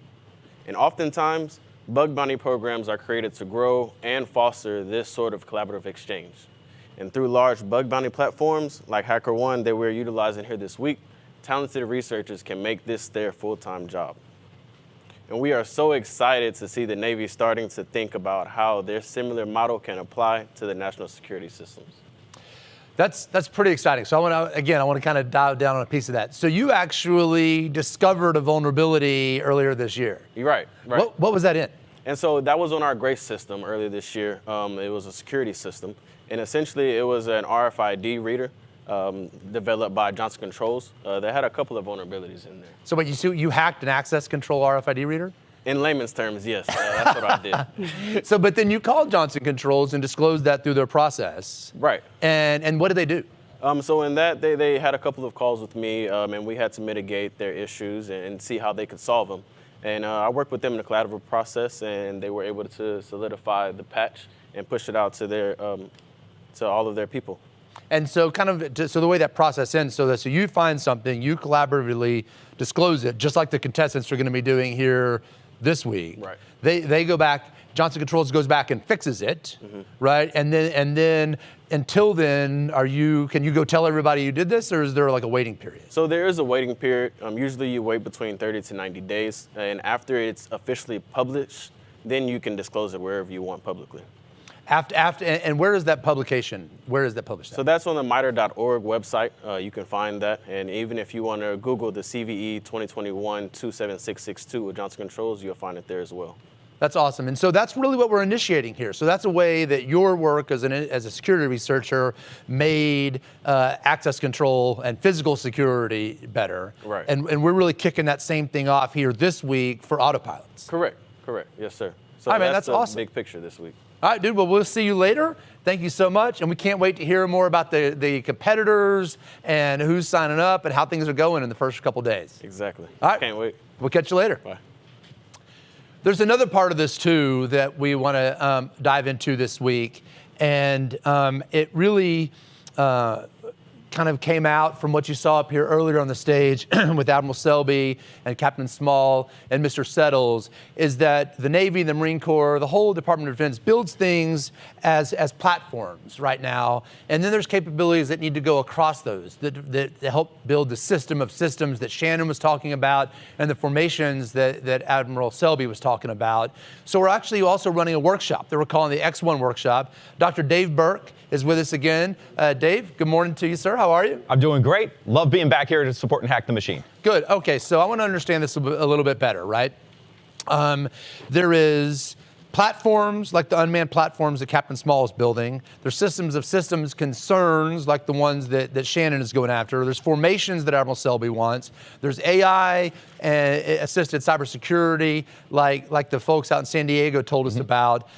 And oftentimes, bug bounty programs are created to grow and foster this sort of collaborative exchange. And through large bug bounty platforms like HackerOne that we're utilizing here this week, talented researchers can make this their full-time job. And we are so excited to see the Navy starting to think about how their similar model can apply to the national security systems. That's pretty exciting. So I want to kind of dive down on a piece of that. So you actually discovered a vulnerability earlier this year. You're right. What was that in? And so that was on our GRACE system earlier this year. It was a security system. And essentially it was an RFID reader developed by Johnson Controls. That had a couple of vulnerabilities in there. So you hacked an access control RFID reader? In layman's terms, yes, that's what I did. So, but then you called Johnson Controls and disclosed that through their process. Right. And what did they do? So in that, they had a couple of calls with me, and we had to mitigate their issues and see how they could solve them. And I worked with them in a collaborative process, and they were able to solidify the patch and push it out to their to all of their people. And so so the way that process ends, so you find something, you collaboratively disclose it, just like the contestants are going to be doing here this week. Right. They go back, Johnson Controls goes back and fixes it, right? And then until then, can you go tell everybody you did this, or is there like a waiting period? So there is a waiting period. Usually you wait between 30 to 90 days, and after it's officially published, then you can disclose it wherever you want publicly. And where is that publication? Where is that published? So that's on the MITRE.org website. You can find that. And even if you want to Google the CVE 2021-27662 with Johnson Controls, you'll find it there as well. That's awesome. And so that's really what we're initiating here. So that's a way that your work as a security researcher made access control and physical security better. Right. And we're really kicking that same thing off here this week for autopilots. Correct. Yes, sir. So that's awesome. Big picture this week. All right, dude, well, we'll see you later. Thank you so much. And we can't wait to hear more about the competitors and who's signing up and how things are going in the first couple days. Exactly. All right. Can't wait. We'll catch you later. Bye. There's another part of this, too, that we want to dive into this week. And it really kind of came out from what you saw up here earlier on the stage with Admiral Selby and Captain Small and Mr. Settles, is that the Navy, the Marine Corps, the whole Department of Defense builds things as platforms right now. And then there's capabilities that need to go across those that help build the system of systems that Shannon was talking about and the formations that Admiral Selby was talking about. So we're actually also running a workshop that we're calling the X1 workshop. Dr. Dave Burke is with us again. Dave, good morning to you, sir. How are you? I'm doing great. Love being back here to support and hack the machine. Good. Okay, so I want to understand this a little bit better, right? There is platforms like the unmanned platforms that Captain Small is building. There's systems of systems concerns like the ones that Shannon is going after. There's formations that Admiral Selby wants. There's AI assisted cybersecurity like the folks out in San Diego told us about.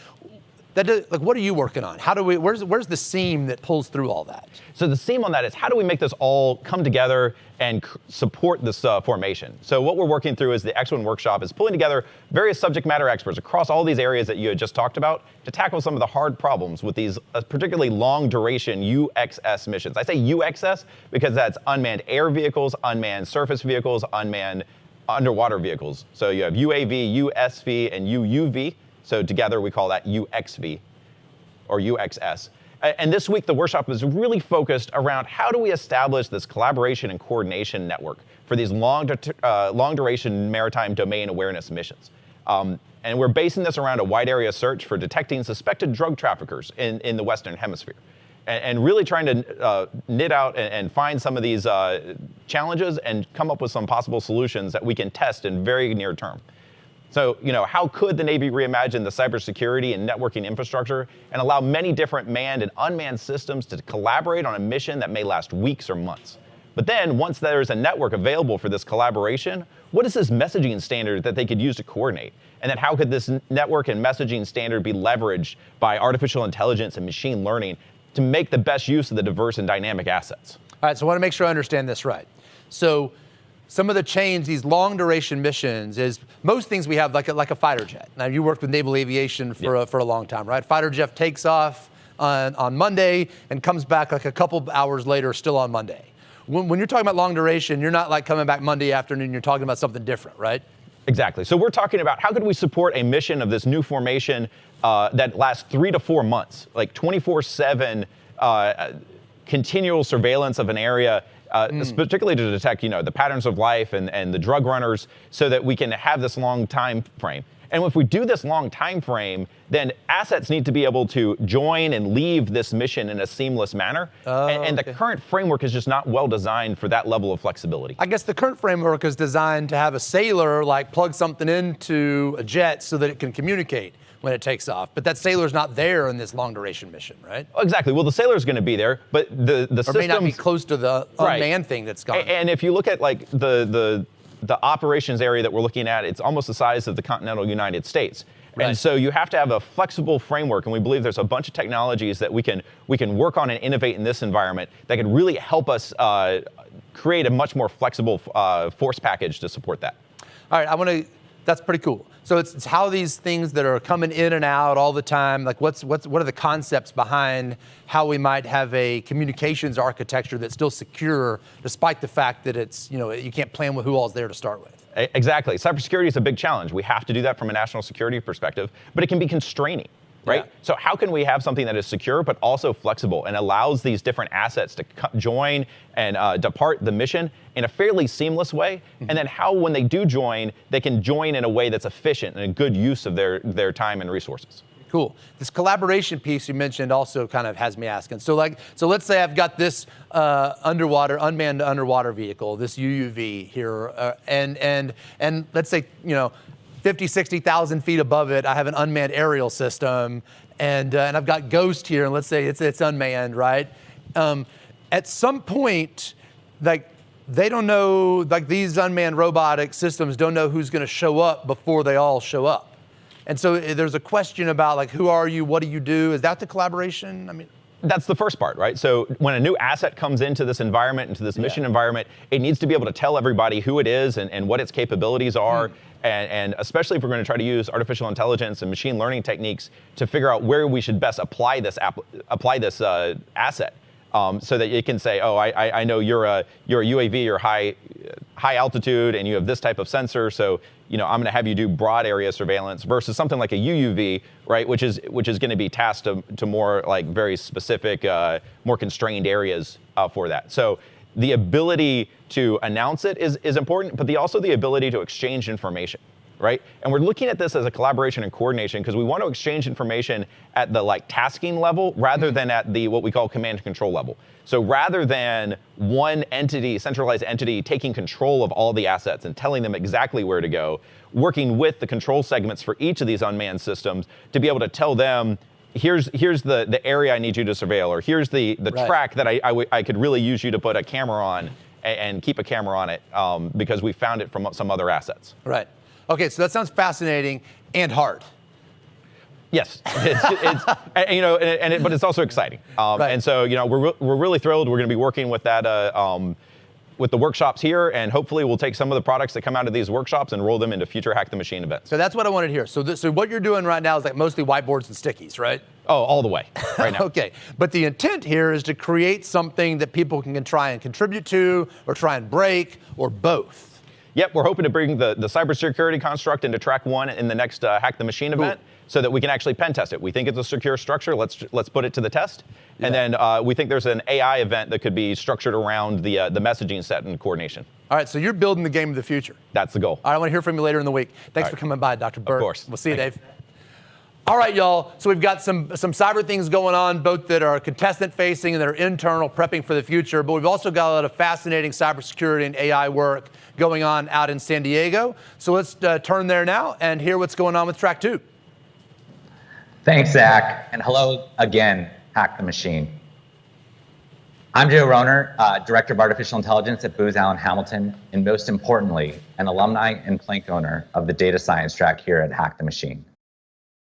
What are you working on? Where's the seam that pulls through all that? So the seam on that is how do we make this all come together and support this formation? So what we're working through is the X1 workshop is pulling together various subject matter experts across all these areas that you had just talked about to tackle some of the hard problems with these particularly long duration UXS missions. I say UXS because that's unmanned air vehicles, unmanned surface vehicles, unmanned underwater vehicles. So you have UAV, USV, and UUV. So together we call that UXV or UXS. And this week the workshop is really focused around how do we establish this collaboration and coordination network for these long duration maritime domain awareness missions. And we're basing this around a wide area search for detecting suspected drug traffickers in the Western Hemisphere. And really trying to knit out and find some of these challenges and come up with some possible solutions that we can test in very near term. So, how could the Navy reimagine the cybersecurity and networking infrastructure and allow many different manned and unmanned systems to collaborate on a mission that may last weeks or months? But then, once there's a network available for this collaboration, what is this messaging standard that they could use to coordinate? And then how could this network and messaging standard be leveraged by artificial intelligence and machine learning to make the best use of the diverse and dynamic assets? All right, so I want to make sure I understand this right. So some of the change, these long duration missions, is most things we have like a fighter jet. Now you worked with naval aviation for a long time, right? Fighter jet takes off on Monday and comes back like a couple hours later, still on Monday. When you're talking about long duration, you're not like coming back Monday afternoon, you're talking about something different, right? Exactly. So we're talking about how could we support a mission of this new formation that lasts 3 to 4 months, like 24/7 continual surveillance of an area, particularly to detect, the patterns of life and the drug runners, so that we can have this long time frame. And if we do this long time frame, then assets need to be able to join and leave this mission in a seamless manner. And the current framework is just not well designed for that level of flexibility. I guess the current framework is designed to have a sailor plug something into a jet so that it can communicate when it takes off. But that sailor's not there in this long duration mission, right? Exactly. Well, the sailor's going to be there, but the system may not be close to the unmanned thing that's gone. And if you look at the operations area that we're looking at, it's almost the size of the continental United States. Right. And so you have to have a flexible framework, and we believe there's a bunch of technologies that we can work on and innovate in this environment that could really help us create a much more flexible force package to support that. All right, that's pretty cool. So it's how these things that are coming in and out all the time, what are the concepts behind how we might have a communications architecture that's still secure, despite the fact that it's, you can't plan with who all's there to start with. Exactly. Cybersecurity is a big challenge. We have to do that from a national security perspective, but it can be constraining, right? Yeah. So how can we have something that is secure but also flexible and allows these different assets to join and depart the mission in a fairly seamless way? Mm-hmm. And then how, when they do join, they can join in a way that's efficient and a good use of their time and resources. Cool. This collaboration piece you mentioned also kind of has me asking. So let's say I've got this unmanned underwater vehicle, this UUV here, and let's say 50, 60,000 feet above it, I have an unmanned aerial system, and I've got Ghost here, and let's say it's unmanned, right? At some point, they don't know, these unmanned robotic systems don't know who's going to show up before they all show up. And so there's a question about who are you, what do you do? Is that the collaboration? I mean, that's the first part, right? So when a new asset comes into this environment, into this mission environment, it needs to be able to tell everybody who it is and what its capabilities are. And especially if we're going to try to use artificial intelligence and machine learning techniques to figure out where we should best apply this asset. So that you can say, oh, I know you're a UAV, you're high altitude, and you have this type of sensor, so I'm going to have you do broad area surveillance versus something like a UUV, right, which is going to be tasked to more very specific, more constrained areas for that. So the ability to announce it is important, but also the ability to exchange information. Right? And we're looking at this as a collaboration and coordination because we want to exchange information at the tasking level rather than at the what we call command and control level. So rather than one entity, centralized entity, taking control of all the assets and telling them exactly where to go, working with the control segments for each of these unmanned systems to be able to tell them, here's the area I need you to surveil, or here's the track that I could really use you to put a camera on and keep a camera on it because we found it from some other assets. Right. Okay, so that sounds fascinating and hard. Yes, but it's also exciting. And so, we're really thrilled. We're going to be working with that with the workshops here, and hopefully we'll take some of the products that come out of these workshops and roll them into future Hack the Machine events. So that's what I wanted to hear. So what you're doing right now is like mostly whiteboards and stickies, right? Oh, all the way right now. Okay, but the intent here is to create something that people can try and contribute to, or try and break, or both. Yep, we're hoping to bring the cybersecurity construct into track 1 in the next Hack the Machine event, so that we can actually pen test it. We think it's a secure structure. Let's put it to the test. Yeah. And then we think there's an AI event that could be structured around the messaging set and coordination. All right, so you're building the game of the future. That's the goal. All right, I want to hear from you later in the week. Thanks for coming by, Dr. Burke. Of course. We'll see you, Dave. All right, y'all. So we've got some cyber things going on, both that are contestant-facing and that are internal, prepping for the future. But we've also got a lot of fascinating cybersecurity and AI work going on out in San Diego. So let's turn there now and hear what's going on with Track 2. Thanks, Zach, and hello again, Hack the Machine. I'm Joe Rohner, Director of Artificial Intelligence at Booz Allen Hamilton, and most importantly, an alumni and plank owner of the data science track here at Hack the Machine.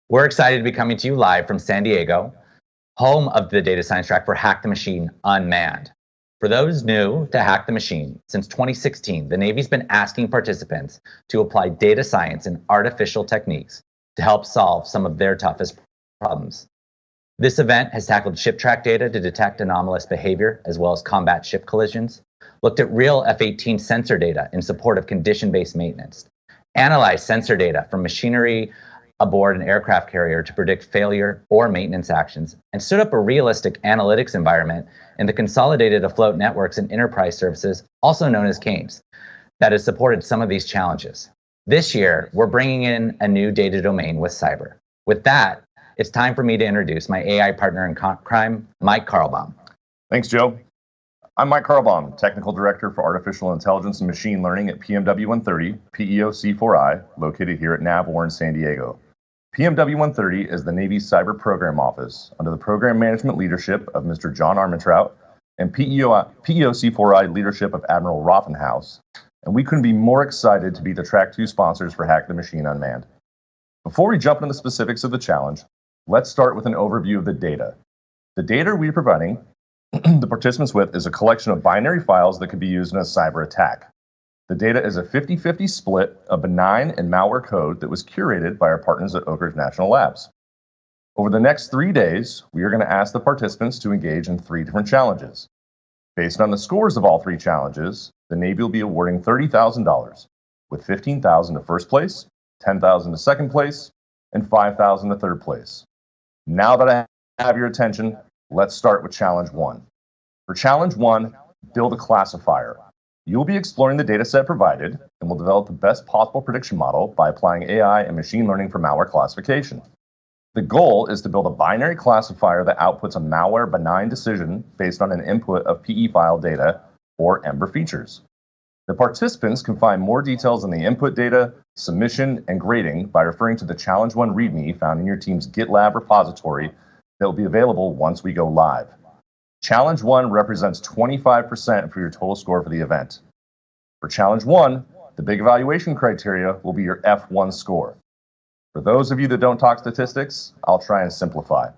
We're excited to be coming to you live from San Diego, home of the data science track for Hack the Machine Unmanned. For those new to Hack the Machine, since 2016, the Navy's been asking participants to apply data science and artificial techniques to help solve some of their toughest problems. This event has tackled ship track data to detect anomalous behavior, as well as combat ship collisions, looked at real F-18 sensor data in support of condition-based maintenance, analyzed sensor data from machinery aboard an aircraft carrier to predict failure or maintenance actions, and stood up a realistic analytics environment in the Consolidated Afloat Networks and Enterprise Services, also known as CANES, that has supported some of these challenges. This year, we're bringing in a new data domain with cyber. With that, it's time for me to introduce my AI partner in crime, Mike Carlbaum. Thanks, Joe. I'm Mike Carlbaum, Technical Director for Artificial Intelligence and Machine Learning at PMW 130, PEO C4I, located here at NAV in San Diego. PMW 130 is the Navy's Cyber Program Office under the program management leadership of Mr. John Armentrout and PEO C4I leadership of Admiral Rothenhaus. And we couldn't be more excited to be the Track 2 sponsors for Hack the Machine Unmanned. Before we jump into the specifics of the challenge, let's start with an overview of the data. The data we're providing the participants with is a collection of binary files that could be used in a cyber attack. The data is a 50-50 split of benign and malware code that was curated by our partners at Oak Ridge National Labs. Over the next 3 days, we are going to ask the participants to engage in 3 different challenges. Based on the scores of all 3 challenges, the Navy will be awarding $30,000, with $15,000 to first place, $10,000 to second place, and $5,000 to third place. Now that I have your attention, let's start with Challenge 1. For Challenge 1, build a classifier. You'll be exploring the data set provided and will develop the best possible prediction model by applying AI and machine learning for malware classification. The goal is to build a binary classifier that outputs a malware benign decision based on an input of PE file data or Ember features. The participants can find more details on the input data, submission, and grading by referring to the Challenge 1 README found in your team's GitLab repository that will be available once we go live. Challenge 1 represents 25% for your total score for the event. For Challenge 1, the big evaluation criteria will be your F1 score. For those of you that don't talk statistics, I'll try and simplify.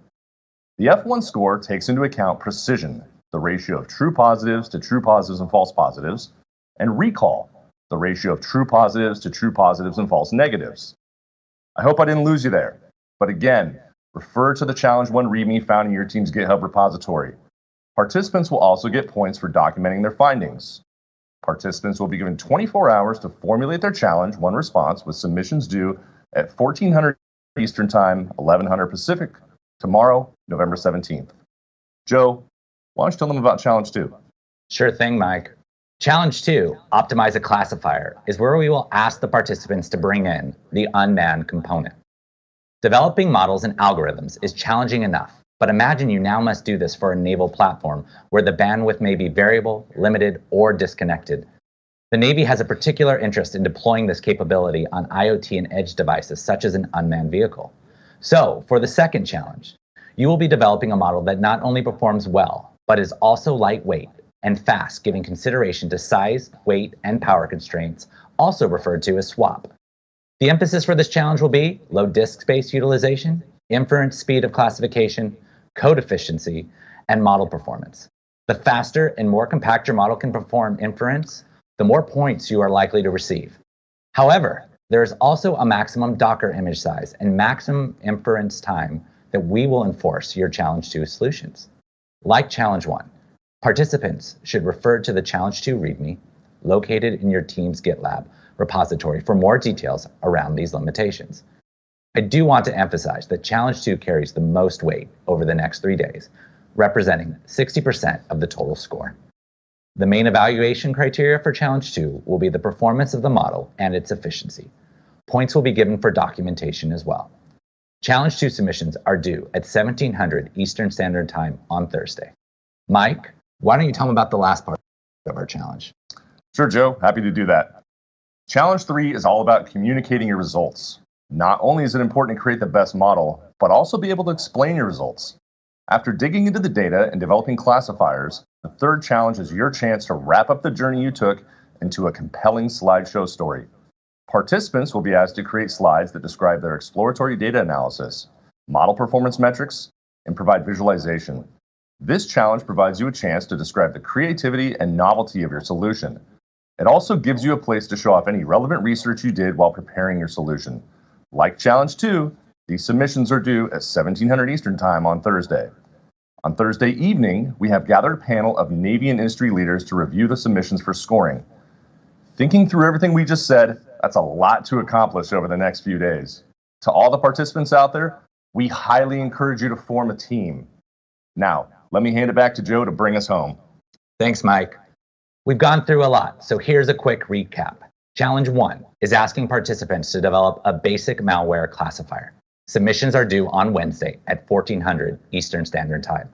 The F1 score takes into account precision, the ratio of true positives to true positives and false positives, and recall, the ratio of true positives to true positives and false negatives. I hope I didn't lose you there, but again, refer to the Challenge 1 README found in your team's GitHub repository. Participants will also get points for documenting their findings. Participants will be given 24 hours to formulate their Challenge 1 response with submissions due at 1400 Eastern Time, 1100 Pacific, tomorrow, November 17th. Joe, why don't you tell them about Challenge 2? Sure thing, Mike. Challenge 2, Optimize a Classifier, is where we will ask the participants to bring in the unmanned component. Developing models and algorithms is challenging enough, but imagine you now must do this for a naval platform where the bandwidth may be variable, limited, or disconnected. The Navy has a particular interest in deploying this capability on IoT and edge devices, such as an unmanned vehicle. So, for the second challenge, you will be developing a model that not only performs well, but is also lightweight and fast, giving consideration to size, weight, and power constraints, also referred to as SWAP. The emphasis for this challenge will be low disk space utilization, inference speed of classification, code efficiency, and model performance. The faster and more compact your model can perform inference, the more points you are likely to receive. However, there is also a maximum Docker image size and maximum inference time that we will enforce your Challenge 2 solutions. Like Challenge 1, participants should refer to the Challenge 2 README located in your team's GitLab repository for more details around these limitations. I do want to emphasize that Challenge 2 carries the most weight over the next 3 days, representing 60% of the total score. The main evaluation criteria for Challenge 2 will be the performance of the model and its efficiency. Points will be given for documentation as well. Challenge 2 submissions are due at 1700 Eastern Standard Time on Thursday. Mike, why don't you tell them about the last part of our challenge? Sure, Joe. Happy to do that. Challenge 3 is all about communicating your results. Not only is it important to create the best model, but also be able to explain your results. After digging into the data and developing classifiers, the third challenge is your chance to wrap up the journey you took into a compelling slideshow story. Participants will be asked to create slides that describe their exploratory data analysis, model performance metrics, and provide visualization. This challenge provides you a chance to describe the creativity and novelty of your solution. It also gives you a place to show off any relevant research you did while preparing your solution. Like Challenge 2, these submissions are due at 1700 Eastern Time on Thursday. On Thursday evening, we have gathered a panel of Navy and industry leaders to review the submissions for scoring. Thinking through everything we just said, that's a lot to accomplish over the next few days. To all the participants out there, we highly encourage you to form a team. Now, let me hand it back to Joe to bring us home. Thanks, Mike. We've gone through a lot, so here's a quick recap. Challenge 1 is asking participants to develop a basic malware classifier. Submissions are due on Wednesday at 1400 Eastern Standard Time.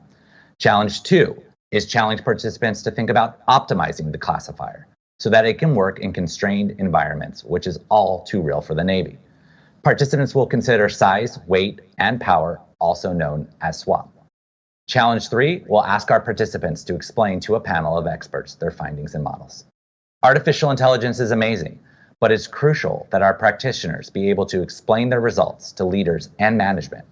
Challenge 2 is challenge participants to think about optimizing the classifier so that it can work in constrained environments, which is all too real for the Navy. Participants will consider size, weight, and power, also known as SWAP. Challenge 3 will ask our participants to explain to a panel of experts their findings and models. Artificial intelligence is amazing, but it's crucial that our practitioners be able to explain their results to leaders and management.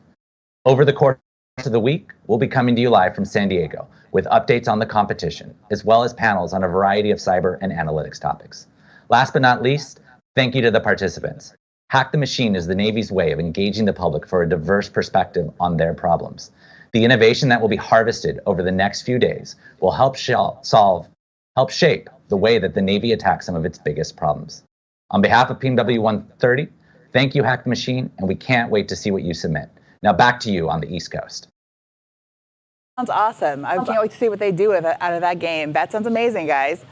Over the course of the week, we'll be coming to you live from San Diego with updates on the competition, as well as panels on a variety of cyber and analytics topics. Last but not least, thank you to the participants. Hack the Machine is the Navy's way of engaging the public for a diverse perspective on their problems. The innovation that will be harvested over the next few days will help shape the way that the Navy attacks some of its biggest problems. On behalf of PMW 130, thank you, Hack the Machine, and we can't wait to see what you submit. Now back to you on the East Coast. Sounds awesome. I can't wait to see what they do with it, out of that game. That sounds amazing, guys.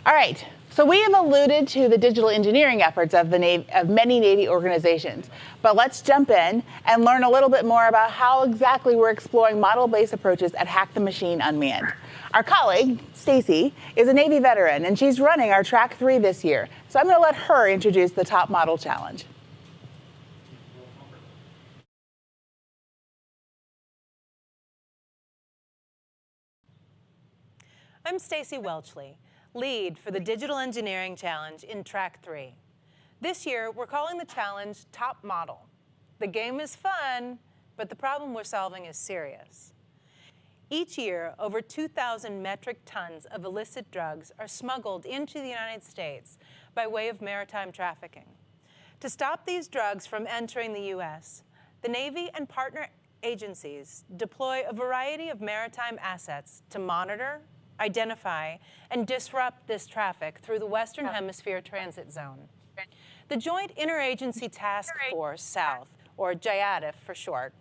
All right. So we have alluded to the digital engineering efforts of many Navy organizations, but let's jump in and learn a little bit more about how exactly we're exploring model-based approaches at Hack the Machine Unmanned. Our colleague, Stacy, is a Navy veteran, and she's running our Track 3 this year. So I'm going to let her introduce the Top Model Challenge. I'm Stacy Welchley, lead for the Digital Engineering Challenge in Track 3. This year, we're calling the challenge Top Model. The game is fun, but the problem we're solving is serious. Each year, over 2,000 metric tons of illicit drugs are smuggled into the United States by way of maritime trafficking. To stop these drugs from entering the U.S., the Navy and partner agencies deploy a variety of maritime assets to monitor, identify, and disrupt this traffic through the Western Hemisphere Transit Zone. The Joint Interagency Task Force South, or JIATF for short,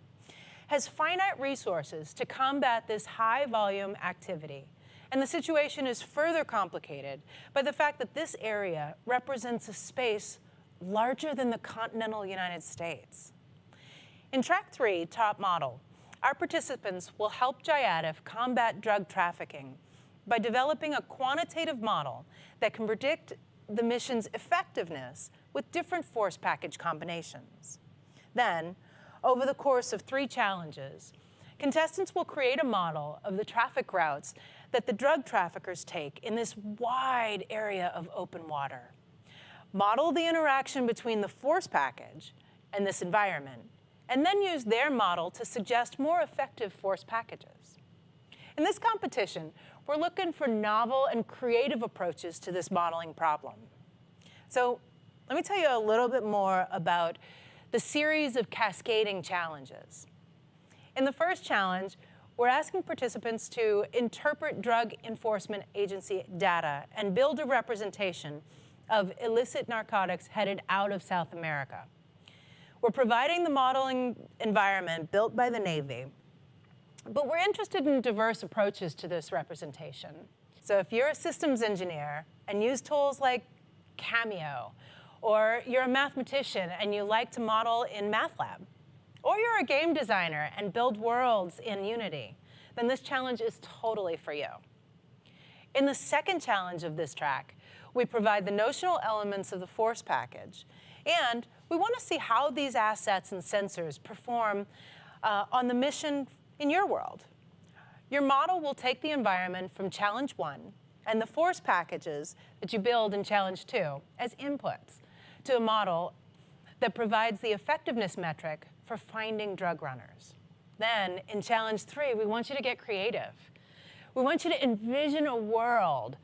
has finite resources to combat this high-volume activity. And the situation is further complicated by the fact that this area represents a space larger than the continental United States. In Track 3, Top Model, our participants will help JIATF combat drug trafficking by developing a quantitative model that can predict the mission's effectiveness with different force package combinations. Then, over the course of 3 challenges, contestants will create a model of the traffic routes that the drug traffickers take in this wide area of open water. Model the interaction between the force package and this environment, and then use their model to suggest more effective force packages. In this competition, we're looking for novel and creative approaches to this modeling problem. So let me tell you a little bit more about the series of cascading challenges. In the first challenge, we're asking participants to interpret Drug Enforcement Agency data and build a representation of illicit narcotics headed out of South America. We're providing the modeling environment built by the Navy, but we're interested in diverse approaches to this representation. So if you're a systems engineer and use tools like Cameo, or you're a mathematician and you like to model in MATLAB, or you're a game designer and build worlds in Unity, then this challenge is totally for you. In the second challenge of this track, we provide the notional elements of the force package, and we want to see how these assets and sensors perform on the mission in your world. Your model will take the environment from challenge 1 and the force packages that you build in challenge 2 as inputs to a model that provides the effectiveness metric for finding drug runners. Then, in challenge 3, we want you to get creative. We want you to envision a world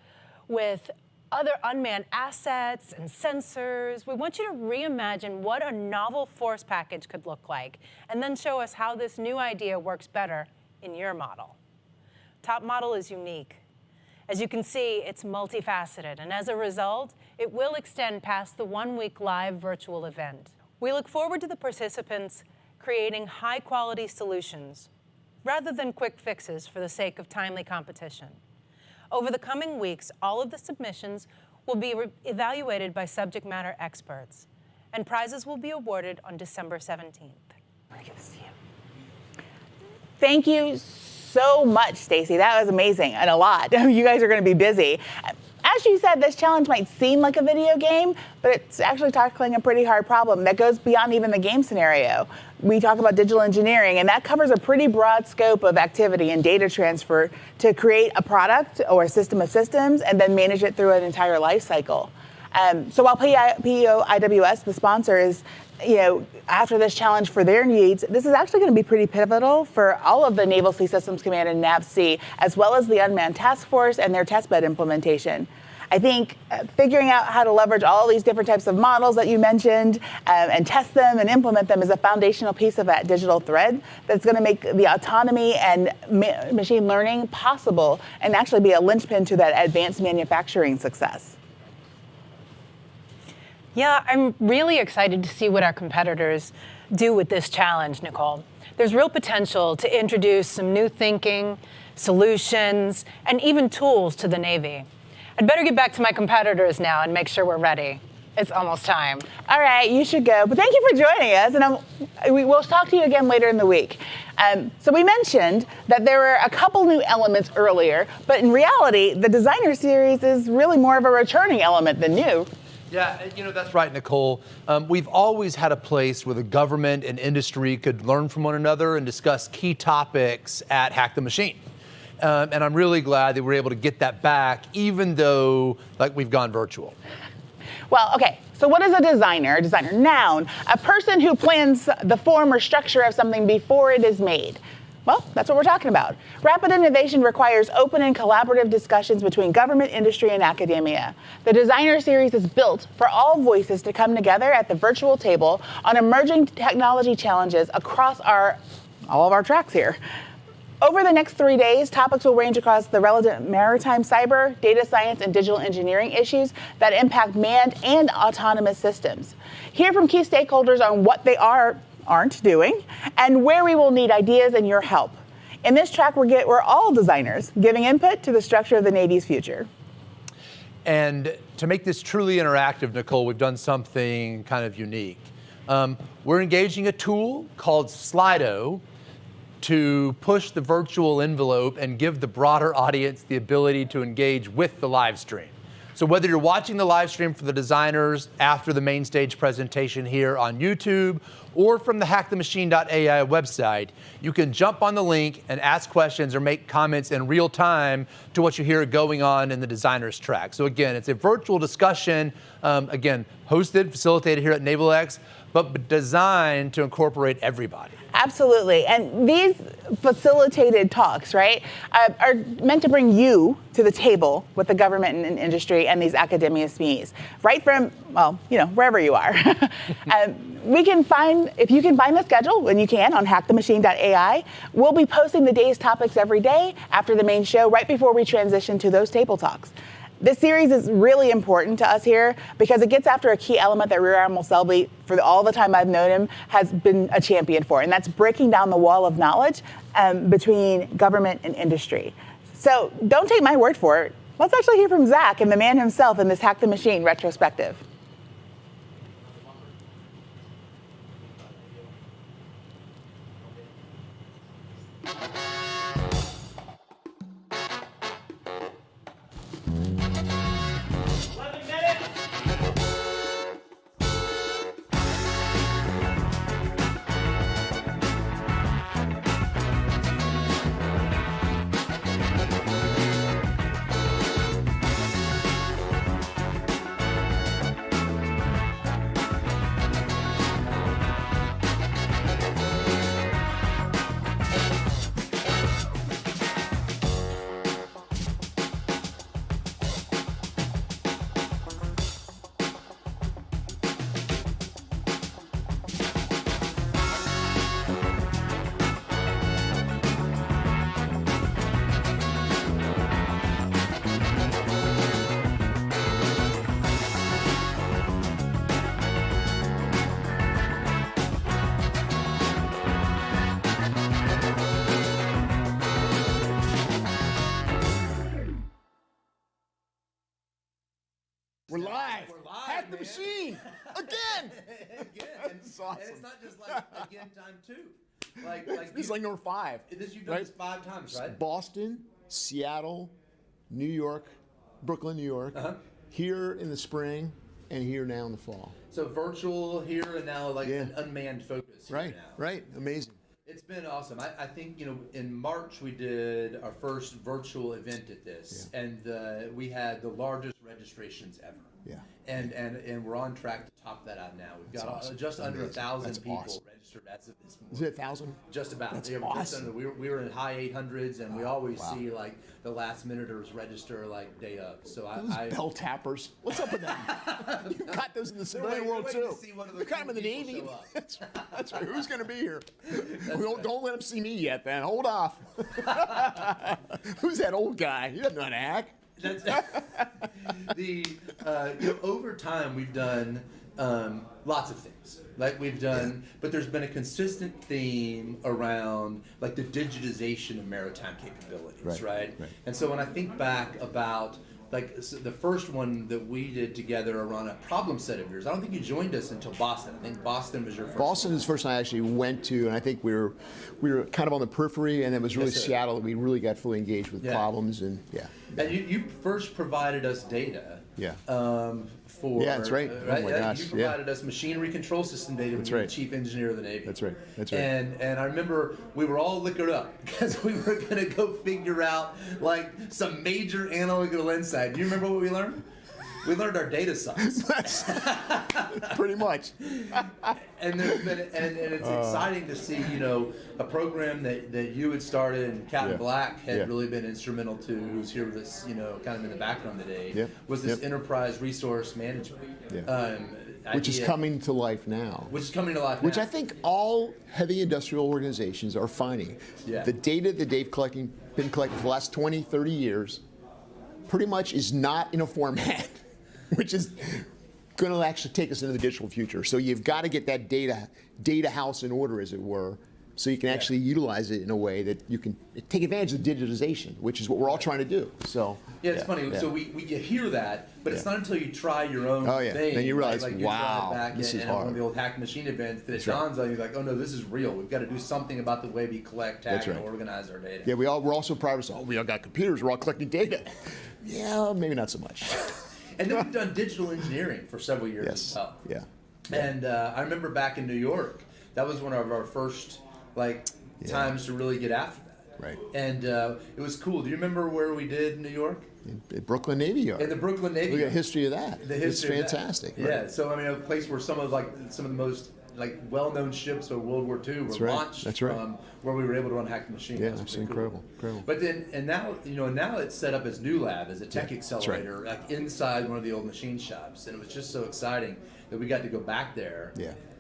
with other unmanned assets and sensors. We want you to reimagine what a novel force package could look like, and then show us how this new idea works better in your model. Top Model is unique. As you can see, it's multifaceted, and as a result, it will extend past the 1-week live virtual event. We look forward to the participants creating high-quality solutions rather than quick fixes for the sake of timely competition. Over the coming weeks, all of the submissions will be evaluated by subject matter experts, and prizes will be awarded on December 17th. Thank you so much, Stacy. That was amazing and a lot. You guys are going to be busy. As you said, this challenge might seem like a video game, but it's actually tackling a pretty hard problem that goes beyond even the game scenario. We talk about digital engineering, and that covers a pretty broad scope of activity and data transfer to create a product or a system of systems and then manage it through an entire life cycle. So while PEO IWS, the sponsor, is after this challenge for their needs, this is actually going to be pretty pivotal for all of the Naval Sea Systems Command and NAVSEA, as well as the Unmanned Task Force and their testbed implementation. I think figuring out how to leverage all these different types of models that you mentioned and test them and implement them is a foundational piece of that digital thread that's going to make the autonomy and machine learning possible and actually be a linchpin to that advanced manufacturing success. Yeah, I'm really excited to see what our competitors do with this challenge, Nicole. There's real potential to introduce some new thinking, solutions, and even tools to the Navy. I'd better get back to my competitors now and make sure we're ready. It's almost time. All right, you should go. But thank you for joining us, and we'll talk to you again later in the week. So we mentioned that there were a couple new elements earlier, but in reality, the Designer Series is really more of a returning element than new. Yeah, that's right, Nicole. We've always had a place where the government and industry could learn from one another and discuss key topics at Hack the Machine. And I'm really glad that we're able to get that back, even though we've gone virtual. Well, okay, so what is a designer? A designer, noun, a person who plans the form or structure of something before it is made. Well, that's what we're talking about. Rapid innovation requires open and collaborative discussions between government, industry, and academia. The Designer Series is built for all voices to come together at the virtual table on emerging technology challenges across all of our tracks here. Over the next 3 days, topics will range across the relevant maritime, cyber, data science, and digital engineering issues that impact manned and autonomous systems. Hear from key stakeholders on what they aren't doing, and where we will need ideas and your help. In this track, we're all designers, giving input to the structure of the Navy's future. And to make this truly interactive, Nicole, we've done something kind of unique. We're engaging a tool called Slido to push the virtual envelope and give the broader audience the ability to engage with the live stream. So whether you're watching the live stream for the designers after the main stage presentation here on YouTube, or from the HackTheMachine.ai website, you can jump on the link and ask questions or make comments in real time to what you hear going on in the designer's track. So again, it's a virtual discussion, again, hosted, facilitated here at NavalX, but designed to incorporate everybody. Absolutely. And these facilitated talks, right, are meant to bring you to the table with the government and industry and these academia SMEs, right from, well, you know, wherever you are. If you can find the schedule, when you can, on HackTheMachine.ai, we'll be posting the day's topics every day after the main show, right before we transition to those table talks. This series is really important to us here because it gets after a key element that Rear Admiral Selby, for all the time I've known him, has been a champion for, and that's breaking down the wall of knowledge between government and industry. So don't take my word for it. Let's actually hear from Zach and the man himself in this Hack the Machine retrospective. We're live. Hack the machine again. This is awesome. And it's not just like again time two. This is like number 5. You've done this 5 times, right? Boston, Seattle, New York, Brooklyn, New York. Here in the spring, and here now in the fall. So virtual here and now an unmanned focus. Right. Amazing. It's been awesome. I think, in March we did our first virtual event at this, and we had the largest registrations ever. Yeah. And we're on track to top that out now. We've got just under 1,000 people registered as of this morning. Is it 1,000? Just about. That's Yeah, awesome. We were in high 800s, and we always see the last minuters register day up. So those bell tappers. What's up with them? You got those in the civilian world too. You're kind of in the Navy. That's right. Who's going to be here? Don't let them see me yet. Then hold off. Who's that old guy? He doesn't know how to hack. That's over time we've done lots of things. But there's been a consistent theme around the digitization of maritime capabilities, right? And so when I think back about the first one that we did together around a problem set of yours, I don't think you joined us until Boston. I think Boston was your first. Boston is the first one I actually went to, and I think we were kind of on the periphery, and it was really Seattle that we really got fully engaged with problems and And you first provided us data. That's right. Oh my gosh. You provided us machinery control system data when you were the chief engineer of the Navy. That's right. And I remember we were all liquored up because we were going to go figure out some major analytical insight. Do you remember what we learned? We learned our data size. Pretty much. And it's exciting to see, a program that you had started and Captain Black had really been instrumental to, who's here with us, kind of in the background today, was this enterprise resource management. Which is coming to life now. Which I think all heavy industrial organizations are finding. The data that they've been collecting for the last 20, 30 years pretty much is not in a format which is going to actually take us into the digital future. So you've got to get that data house in order, as it were, so you can actually utilize it in a way that you can take advantage of digitization, which is what we're all trying to do. So it's funny. So we hear that, but it's not until you try your own thing. Then you realize, wow, this is hard. One of the old Hack the Machine events that it dawns on you oh no, this is real. We've got to do something about the way we collect, tag, and organize our data. Yeah, we're also proud of us. We all got computers. We're all collecting data. Yeah, maybe not so much. And then we've done digital engineering for several years as well. And I remember back in New York, That was one of our first times to really get after that. Right. And it was cool. Do you remember where we did in New York? In Brooklyn Navy Yard. In the Brooklyn Navy Look Yard. at the history of that. It's fantastic. Yeah. So I mean, a place where some of the most well-known ships of World War II were launched from, where we were able to run Hack the Machine. Yeah, that's incredible. Incredible. But then, and now, now it's set up as New Lab, as a tech accelerator, inside one of the old machine shops, and it was just so exciting that we got to go back there.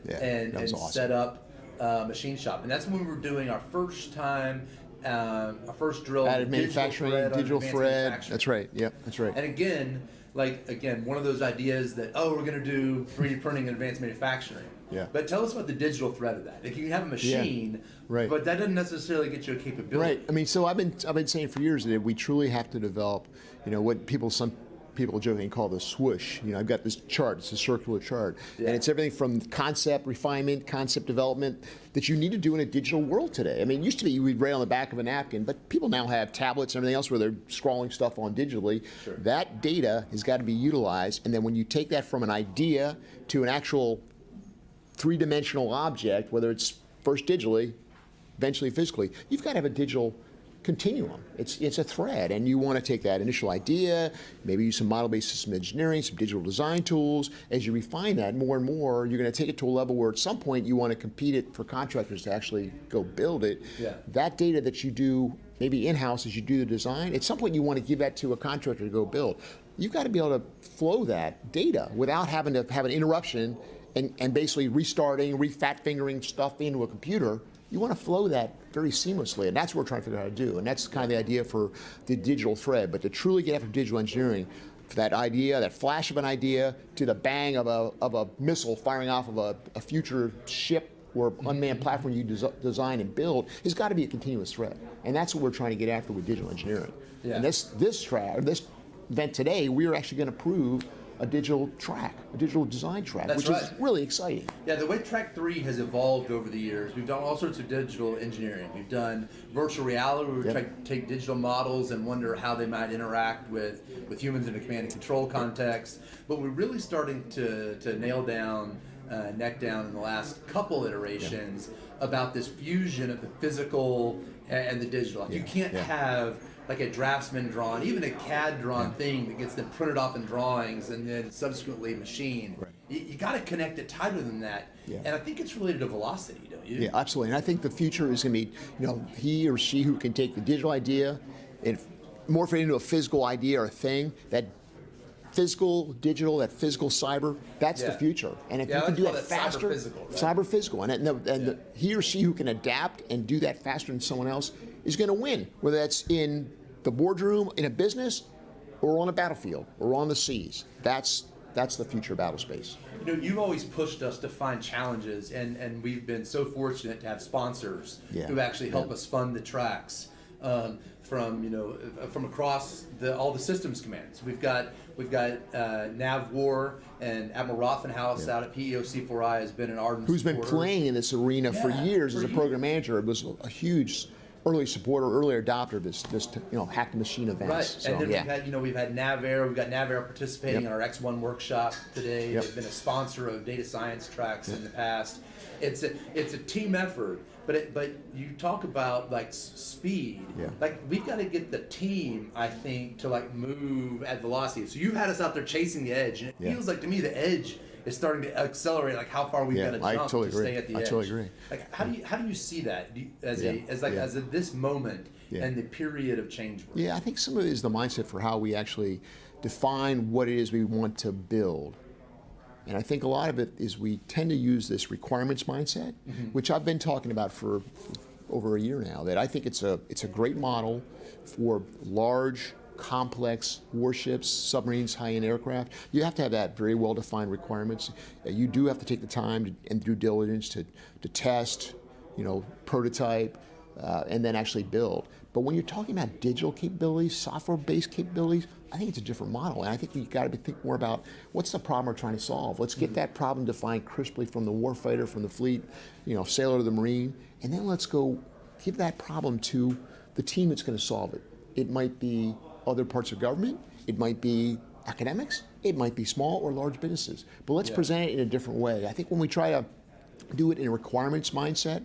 And awesome. Set up a machine shop, and that's when we were doing our first time. Our first drill, added manufacturing, digital thread. That's right. Yep, that's right. And again, one of those ideas that we're going to do 3D printing and advanced manufacturing. Yeah. But tell us about the digial thread of that. Like, you can have a machine, but that doesn't necessarily get you a capability. Right. I mean, so I've been saying for years that we truly have to develop, what some people jokingly call the swoosh. I've got this chart. It's a circular chart, and it's everything from concept refinement, concept development that you need to do in a digital world today. I mean, it used to be we'd write on the back of a napkin, but people now have tablets and everything else where they're scrolling stuff on digitally. Sure. That data has got to be utilized, and then when you take that from an idea to an actual three-dimensional object, whether it's first digitally, eventually physically, you've got to have a digital continuum. It's a thread, and you want to take that initial idea, maybe use some model-based system engineering, some digital design tools. As you refine that more and more, you're going to take it to a level where at some point you want to compete it for contractors to actually go build it. Yeah. That data that you do maybe in-house as you do the design, at some point you want to give that to a contractor to go build. You've got to be able to flow that data without having to have an interruption and basically restarting, refat fingering stuff into a computer. You want to flow that very seamlessly, and that's what we're trying to figure out how to do. And that's kind of the idea for the digital thread. But to truly get after digital engineering, for that idea, that flash of an idea, to the bang of a missile firing off of a future ship or unmanned platform you design and build, has got to be a continuous thread. And that's what we're trying to get after with digital engineering. Yeah. And this event today, we are actually going to prove a digital track, a digital design track, which is really exciting. Yeah, the way Track 3 has evolved over the years, we've done all sorts of digital engineering. We've done virtual reality, where we try to take digital models and wonder how they might interact with humans in a command and control context. But we're really starting to nail down, neck down in the last couple iterations about this fusion of the physical and the digital. Like, you can't have like a draftsman drawn, even a CAD drawn thing that gets then printed off in drawings and then subsequently machined. Right. You got to connect it tighter than that. Yeah. And I think it's related to velocity, don't you? Yeah, absolutely. And I think the future is going to be, he or she who can take the digital idea and morph it into a physical idea or a thing. That physical, digital, that physical, cyber, that's the future. And if you can do that faster, cyber physical, and he or she who can adapt and do that faster than someone else is going to win, whether that's in the boardroom, in a business, or on a battlefield, or on the seas. That's the future of battle space. You've always pushed us to find challenges, and we've been so fortunate to have sponsors who actually help us fund the tracks from across all the systems commands. We've got NavWar and Admiral Rothenhaus out at PEOC4I has been an ardent who's supporter. Been playing in this arena for years as a program manager. It was a huge early supporter, early adopter of this Hack the Machine events. Right, So, and then we've had NavAir. We've got NavAir participating in our X1 workshop today. They've been a sponsor of data science tracks in the past. It's a team effort, but you talk about like speed. Yeah. Like, we've got to get the team, I think, to like move at velocity. So you've had us out there chasing the edge, and it feels like to me the edge is starting to accelerate, like how far we've got to jump to stay at the edge. I totally agree. Like, how do you see that as this moment and the period of change? Yeah, I think some of it is the mindset for how we actually define what it is we want to build. And I think a lot of it is we tend to use this requirements mindset, which I've been talking about for over a year now, that I think it's a great model for large, complex warships, submarines, high-end aircraft. You have to have that very well-defined requirements. You do have to take the time and due diligence to test, prototype, and then actually build. But when you're talking about digital capabilities, software-based capabilities, I think it's a different model. And I think we've got to think more about what's the problem we're trying to solve. Let's get that problem defined crisply from the warfighter, from the fleet, sailor to the Marine, and then let's go give that problem to the team that's going to solve it. It might be other parts of government, it might be academics, it might be small or large businesses. But let's present it in a different way. I think when we try to do it in a requirements mindset,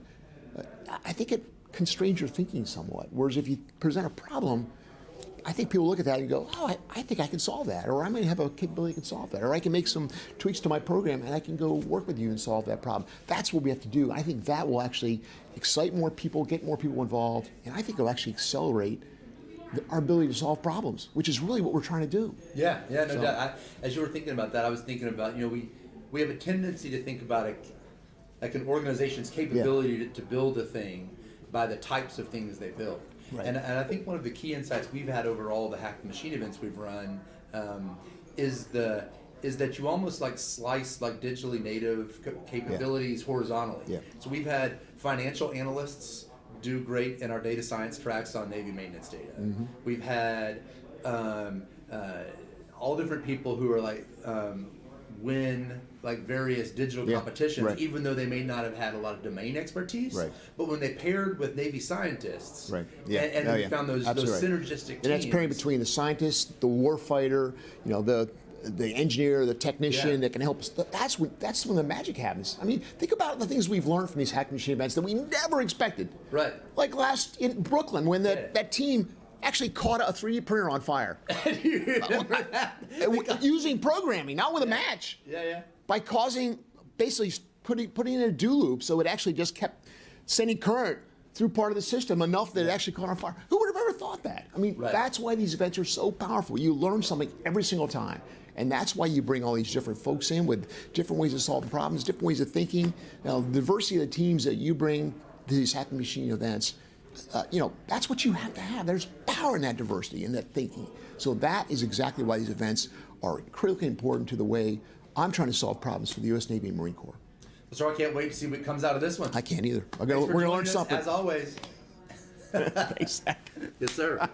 I think it constrains your thinking somewhat. Whereas if you present a problem, I think people look at that and go, oh, I think I can solve that, or I might have a capability that can solve that, or I can make some tweaks to my program and I can go work with you and solve that problem. That's what we have to do. I think that will actually excite more people, get more people involved, and I think it'll actually accelerate our ability to solve problems, which is really what we're trying to do. Yeah, no doubt. As you were thinking about that, I was thinking about, we have a tendency to think about like an organization's capability to build a thing by the types of things they build. Right. And I think one of the key insights we've had over all the Hack the Machine events we've run is that you almost like slice like digitally native capabilities horizontally. Yeah. So we've had financial analysts do great in our data science tracks on Navy maintenance data. Mm-hmm. We've had all different people who are like win like various digital competitions, right. even though they may not have had a lot of domain expertise. Right. But when they paired with Navy scientists, Right. Yeah. and Oh, we yeah. found those Absolutely right. synergistic teams. And that's pairing between the scientist, the warfighter, the engineer, the technician that can help us. That's when the magic happens. I mean, think about the things we've learned from these Hack the Machine events that we never expected. Right. Like last in Brooklyn when that team actually caught a 3D printer on fire. Using programming, not with a match. Yeah. By basically putting in a do loop so it actually just kept sending current through part of the system enough that it actually caught on fire. Who would have ever thought that? I mean, that's why these events are so powerful. You learn something every single time. And that's why you bring all these different folks in with different ways of solving problems, different ways of thinking. Now, the diversity of the teams that you bring to these Hack the Machine events, that's what you have to have. There's power in that diversity, in that thinking. So that is exactly why these events are critically important to the way I'm trying to solve problems for the U.S. Navy and Marine Corps. So I can't wait to see what comes out of this one. I can't either. We're going to learn something. As always. Thanks, Zach. Yes, sir.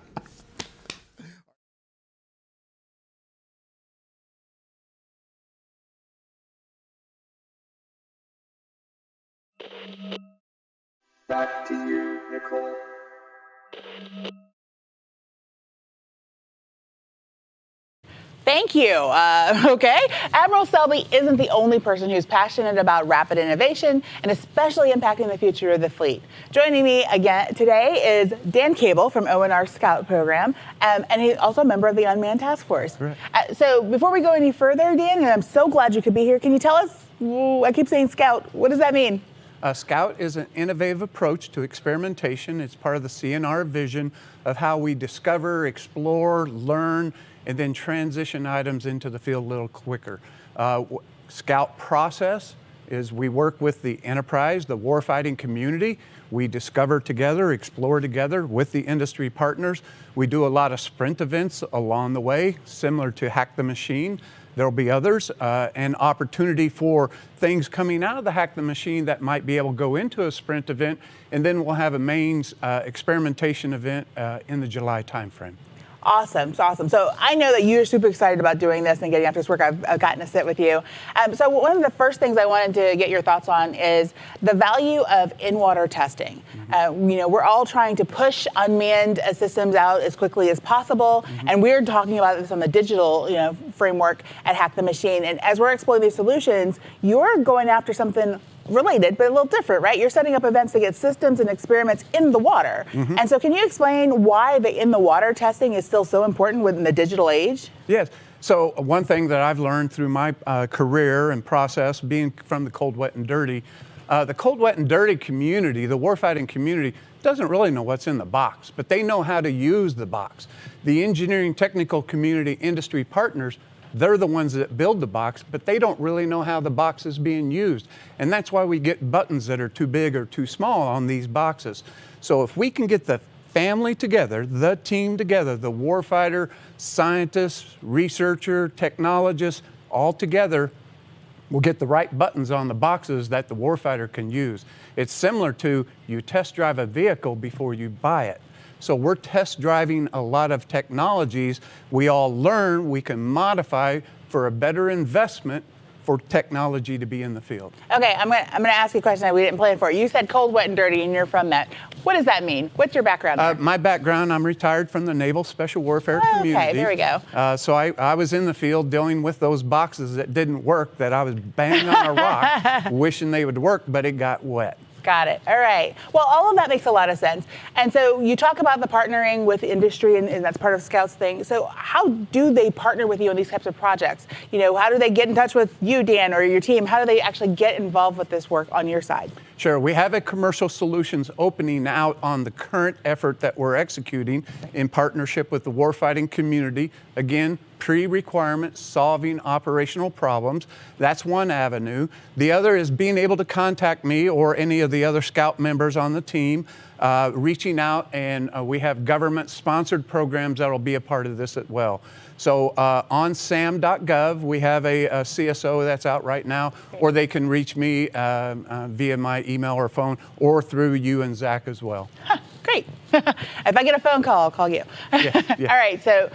Back to you, Nicole. Thank you. Okay. Admiral Selby isn't the only person who's passionate about rapid innovation and especially impacting the future of the fleet. Joining me again today is Dan Cable from ONR Scout Program, and he's also a member of the Unmanned Task Force. Right. So before we go any further, Dan, and I'm so glad you could be here, can you tell us, I keep saying Scout, what does that mean? Scout is an innovative approach to experimentation. It's part of the CNR vision of how we discover, explore, learn, and then transition items into the field a little quicker. Scout process is we work with the enterprise, the warfighting community. We discover together, explore together with the industry partners. We do a lot of sprint events along the way, similar to Hack the Machine. There'll be others, and opportunity for things coming out of the Hack the Machine that might be able to go into a sprint event, and then we'll have a mains experimentation event in the July timeframe. Awesome. So I know that you're super excited about doing this and getting after this work. I've gotten to sit with you. So one of the first things I wanted to get your thoughts on is the value of in-water testing. We're all trying to push unmanned systems out as quickly as possible, and we're talking about this on the digital framework at Hack the Machine. And as we're exploring these solutions, you're going after something related, but a little different, right? You're setting up events to get systems and experiments in the water. And so can you explain why the in the water testing is still so important within the digital age? Yes. So one thing that I've learned through my career and process, being from the cold, wet, and dirty, the cold, wet, and dirty community, the warfighting community, doesn't really know what's in the box, but they know how to use the box. The engineering technical community industry partners, they're the ones that build the box, but they don't really know how the box is being used. And that's why we get buttons that are too big or too small on these boxes. So if we can get the family together, the team together, the warfighter, scientists, researcher, technologists, all together, we'll get the right buttons on the boxes that the warfighter can use. It's similar to you test drive a vehicle before you buy it. So we're test driving a lot of technologies. We all learn, we can modify for a better investment for technology to be in the field. Okay, I'm gonna ask you a question that we didn't plan for. You said cold, wet, and dirty, and you're from that. What does that mean? What's your background there? My background, I'm retired from the Naval Special Warfare Community. Okay, there we go. So I was in the field dealing with those boxes that didn't work, that I was banging on a rock, wishing they would work, but it got wet. Got it. All right. Well, all of that makes a lot of sense. And so you talk about the partnering with industry, and that's part of Scout's thing. So how do they partner with you on these types of projects? You know, how do they get in touch with you, Dan, or your team? How do they actually get involved with this work on your side? Sure. We have a commercial solutions opening out on the current effort that we're executing in partnership with the warfighting community. Again, pre-requirement solving operational problems. That's one avenue. The other is being able to contact me or any of the other Scout members on the team, reaching out, and we have government-sponsored programs that will be a part of this as well. So on sam.gov, we have a CSO that's out right now, or they can reach me via my email or phone, or through you and Zach as well. Great. If I get a phone call, I'll call you. Yeah. All right. So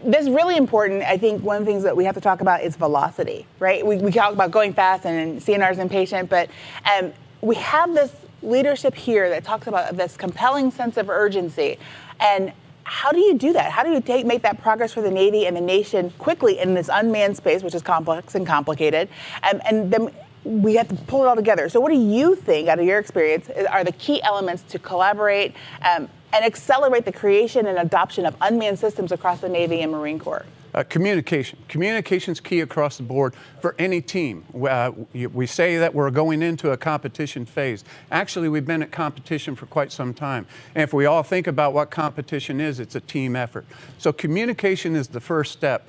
this is really important. I think one of the things that we have to talk about is velocity, right? We talk about going fast and CNR is impatient, but we have this leadership here that talks about this compelling sense of urgency. And how do you do that? How do you make that progress for the Navy and the nation quickly in this unmanned space, which is complex and complicated? And then we have to pull it all together. So what do you think, out of your experience, are the key elements to collaborate and accelerate the creation and adoption of unmanned systems across the Navy and Marine Corps? Communication. Communication's key across the board for any team. We say that we're going into a competition phase. Actually, we've been at competition for quite some time. And if we all think about what competition is, it's a team effort. So communication is the first step.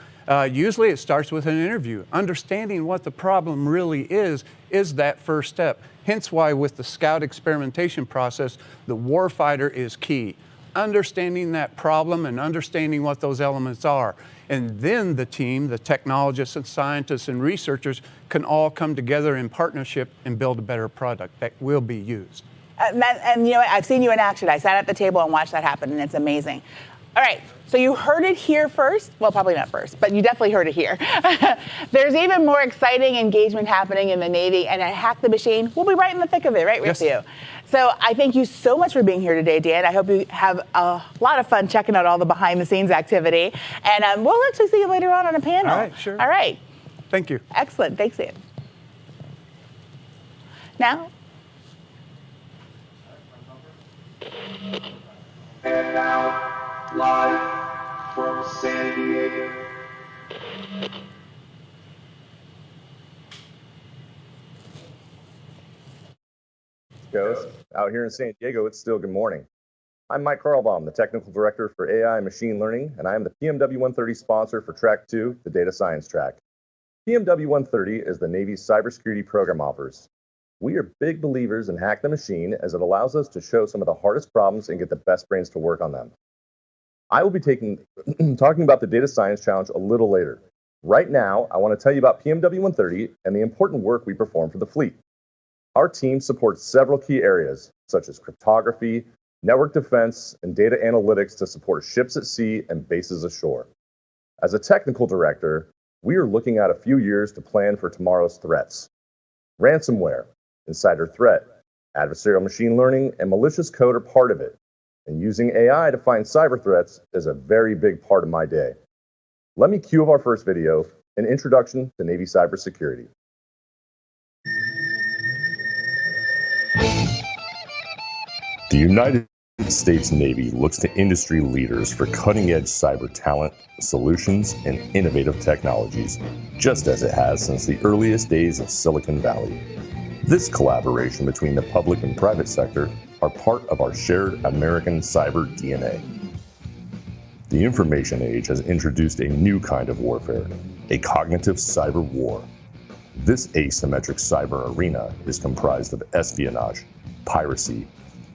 Usually it starts with an interview. Understanding what the problem really is that first step. Hence why with the Scout experimentation process, the warfighter is key. Understanding that problem and understanding what those elements are. And then the team, the technologists and scientists and researchers can all come together in partnership and build a better product that will be used. And you know what? I've seen you in action. I sat at the table and watched that happen, and it's amazing. All right, so you heard it here first. Well, probably not first, but you definitely heard it here. There's even more exciting engagement happening in the Navy, and at Hack the Machine, we'll be right in the thick of it, right with you. So I thank you so much for being here today, Dan. I hope you have a lot of fun checking out all the behind-the-scenes activity. And we'll actually see you later on a panel. All right, sure. All right. Thank you. Excellent. Thanks, Dan. Now. And now, live from San Diego. Goes. Out here in San Diego, it's still good morning. I'm Mike Baum, the Technical Director for AI and Machine Learning, and I am the PMW 130 sponsor for Track 2, the Data Science track. PMW 130 is the Navy's cybersecurity program offers. We are big believers in Hack the Machine as it allows us to show some of the hardest problems and get the best brains to work on them. I will be talking about the Data Science Challenge a little later. Right now, I want to tell you about PMW 130 and the important work we perform for the fleet. Our team supports several key areas, such as cryptography, network defense, and data analytics to support ships at sea and bases ashore. As a technical director, we are looking at a few years to plan for tomorrow's threats. Ransomware, insider threat, adversarial machine learning, and malicious code are part of it. And using AI to find cyber threats is a very big part of my day. Let me cue up our first video, an introduction to Navy cybersecurity. The United States Navy looks to industry leaders for cutting-edge cyber talent, solutions, and innovative technologies, just as it has since the earliest days of Silicon Valley. This collaboration between the public and private sector are part of our shared American cyber DNA. The information age has introduced a new kind of warfare, a cognitive cyber war. This asymmetric cyber arena is comprised of espionage, piracy,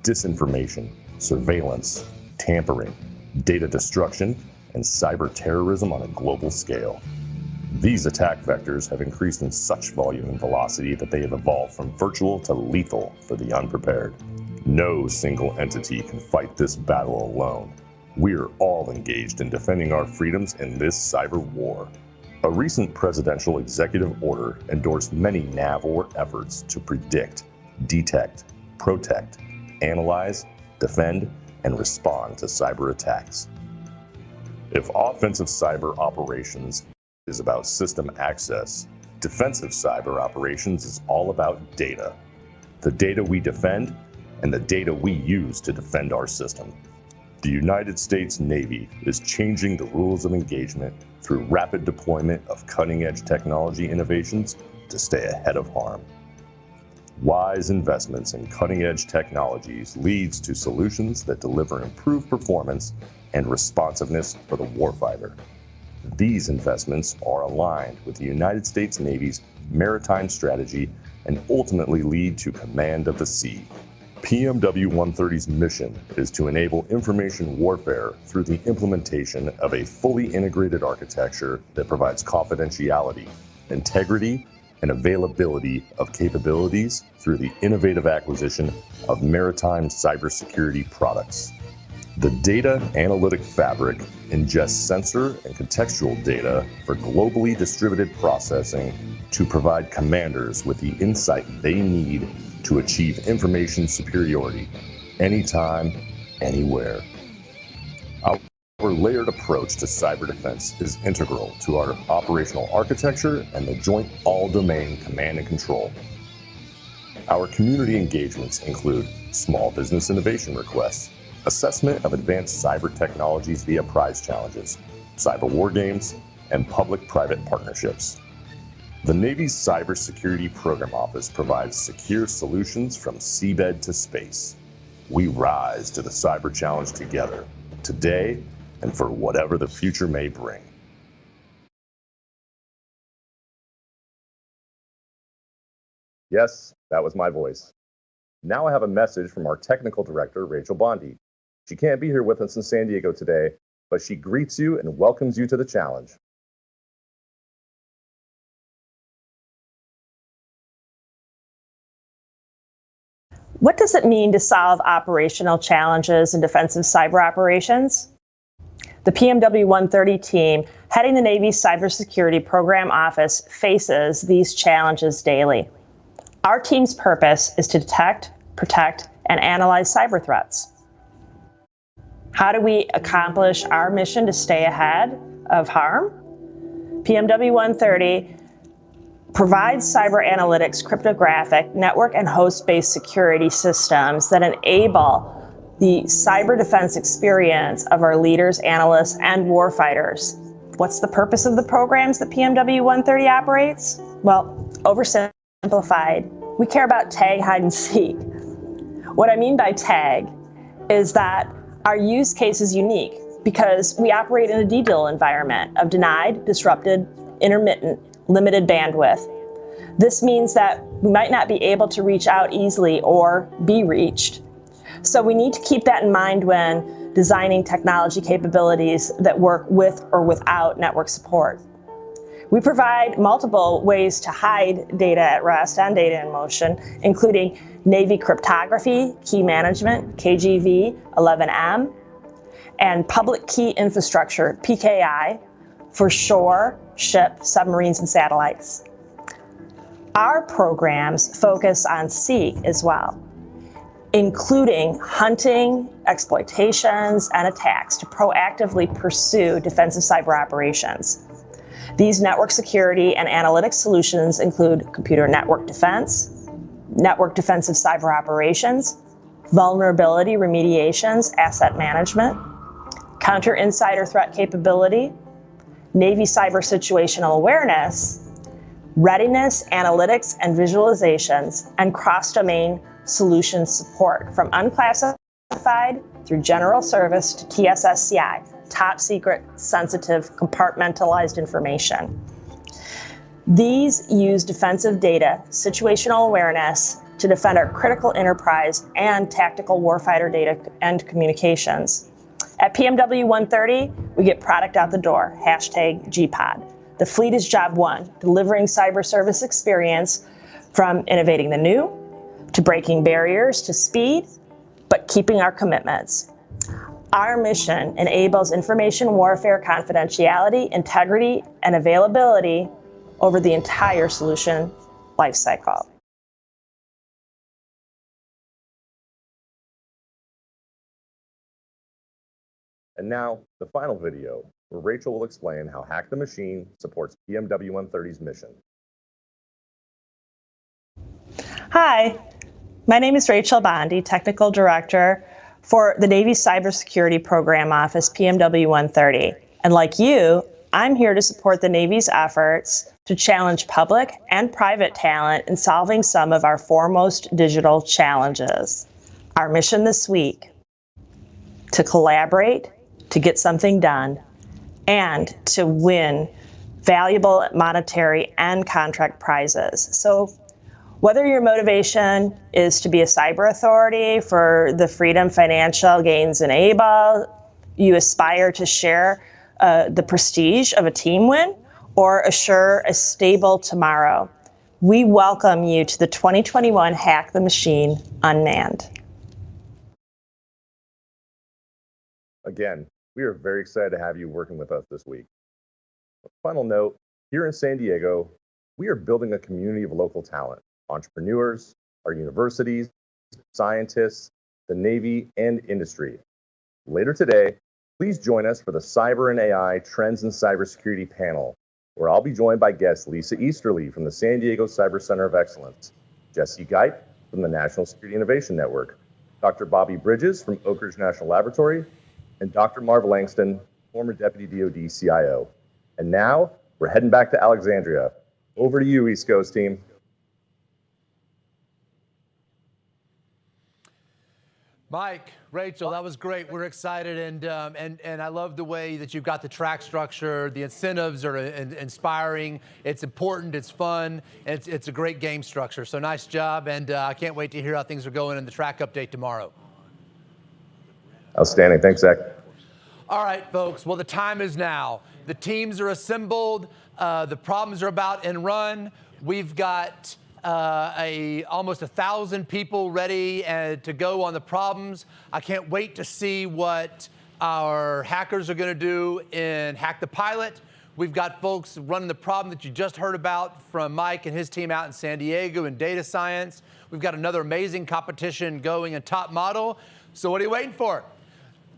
disinformation, surveillance, tampering, data destruction, and cyber terrorism on a global scale. These attack vectors have increased in such volume and velocity that they have evolved from virtual to lethal for the unprepared. No single entity can fight this battle alone. We are all engaged in defending our freedoms in this cyber war. A recent presidential executive order endorsed many NAVOR efforts to predict, detect, protect, analyze, defend, and respond to cyber attacks. If offensive cyber operations is about system access, defensive cyber operations is all about data. The data we defend and the data we use to defend our system. The United States Navy is changing the rules of engagement through rapid deployment of cutting-edge technology innovations to stay ahead of harm. Wise investments in cutting-edge technologies leads to solutions that deliver improved performance and responsiveness for the warfighter. These investments are aligned with the United States Navy's maritime strategy and ultimately lead to command of the sea. PMW-130's mission is to enable information warfare through the implementation of a fully integrated architecture that provides confidentiality, integrity, and availability of capabilities through the innovative acquisition of maritime cybersecurity products. The data analytic fabric ingests sensor and contextual data for globally distributed processing to provide commanders with the insight they need to achieve information superiority, anytime, anywhere. Our layered approach to cyber defense is integral to our operational architecture and the joint all-domain command and control. Our community engagements include small business innovation requests, assessment of advanced cyber technologies via prize challenges, cyber war games, and public-private partnerships. The Navy's Cybersecurity Program Office provides secure solutions from seabed to space. We rise to the cyber challenge together, today and for whatever the future may bring. Yes, that was my voice. Now I have a message from our technical director, Rachel Bondi. She can't be here with us in San Diego today, but she greets you and welcomes you to the challenge. What does it mean to solve operational challenges in defensive cyber operations? The PMW-130 team, heading the Navy's Cybersecurity Program Office, faces these challenges daily. Our team's purpose is to detect, protect, and analyze cyber threats. How do we accomplish our mission to stay ahead of harm? PMW-130 provides cyber analytics, cryptographic, network, and host-based security systems that enable the cyber defense experience of our leaders, analysts, and warfighters. What's the purpose of the programs that PMW-130 operates? Well, oversimplified, we care about tag, hide, and seek. What I mean by tag is that our use case is unique because we operate in a DDoS environment of denied, disrupted, intermittent, limited bandwidth. This means that we might not be able to reach out easily or be reached. So we need to keep that in mind when designing technology capabilities that work with or without network support. We provide multiple ways to hide data at rest and data in motion, including Navy cryptography, key management, KGV, 11M, and public key infrastructure, PKI, for shore, ship, submarines, and satellites. Our programs focus on seek as well, including hunting, exploitations, and attacks to proactively pursue defensive cyber operations. These network security and analytics solutions include computer network defense, network defensive cyber operations, vulnerability remediations, asset management, counter insider threat capability, Navy cyber situational awareness, readiness, analytics, and visualizations, and cross-domain solution support from unclassified through general service to TSSCI, top secret, sensitive, compartmentalized information. These use defensive data, situational awareness to defend our critical enterprise and tactical warfighter data and communications. At PMW-130, we get product out the door, #GPOD. The fleet is job one, delivering cyber service experience from innovating the new, to breaking barriers to speed, but keeping our commitments. Our mission enables information warfare confidentiality, integrity, and availability over the entire solution lifecycle. And now, the final video, where Rachel will explain how Hack the Machine supports PMW-130's mission. Hi, my name is Rachel Bondi, Technical Director for the Navy Cybersecurity Program Office, PMW-130. And like you, I'm here to support the Navy's efforts to challenge public and private talent in solving some of our foremost digital challenges. Our mission this week: to collaborate, to get something done, and to win valuable monetary and contract prizes. So whether your motivation is to be a cyber authority for the freedom financial gains enable, you aspire to share the prestige of a team win, or assure a stable tomorrow, we welcome you to the 2021 Hack the Machine Unmanned. Again, we are very excited to have you working with us this week. Final note, here in San Diego, we are building a community of local talent, entrepreneurs, our universities, scientists, the Navy, and industry. Later today, please join us for the Cyber and AI Trends in Cybersecurity panel, where I'll be joined by guests Lisa Easterly from the San Diego Cyber Center of Excellence, Jesse Geip from the National Security Innovation Network, Dr. Bobby Bridges from Oak Ridge National Laboratory, and Dr. Marv Langston, former Deputy DoD CIO. And now, we're heading back to Alexandria. Over to you, East Coast team. Mike, Rachel, that was great. We're excited, and I love the way that you've got the track structure. The incentives are inspiring. It's important. It's fun. And it's a great game structure. So nice job, and I can't wait to hear how things are going in the track update tomorrow. Outstanding. Thanks, Zach. All right, folks. Well, the time is now. The teams are assembled. The problems are about and run. We've got almost 1,000 people ready to go on the problems. I can't wait to see what our hackers are going to do in Hack the Pilot. We've got folks running the problem that you just heard about from Mike and his team out in San Diego in data science. We've got another amazing competition going in top model. So what are you waiting for?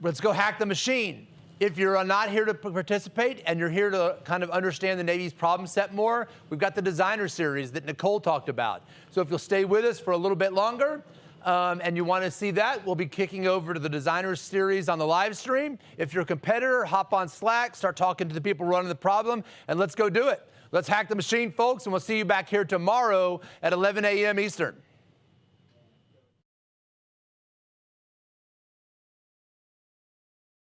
Let's go hack the machine. If you're not here to participate and you're here to kind of understand the Navy's problem set more, we've got the designer series that Nicole talked about. So if you'll stay with us for a little bit longer and you want to see that, we'll be kicking over to the designer series on the live stream. If you're a competitor, hop on Slack, start talking to the people running the problem, and let's go do it. Let's hack the machine, folks, and we'll see you back here tomorrow at 11 a.m. Eastern.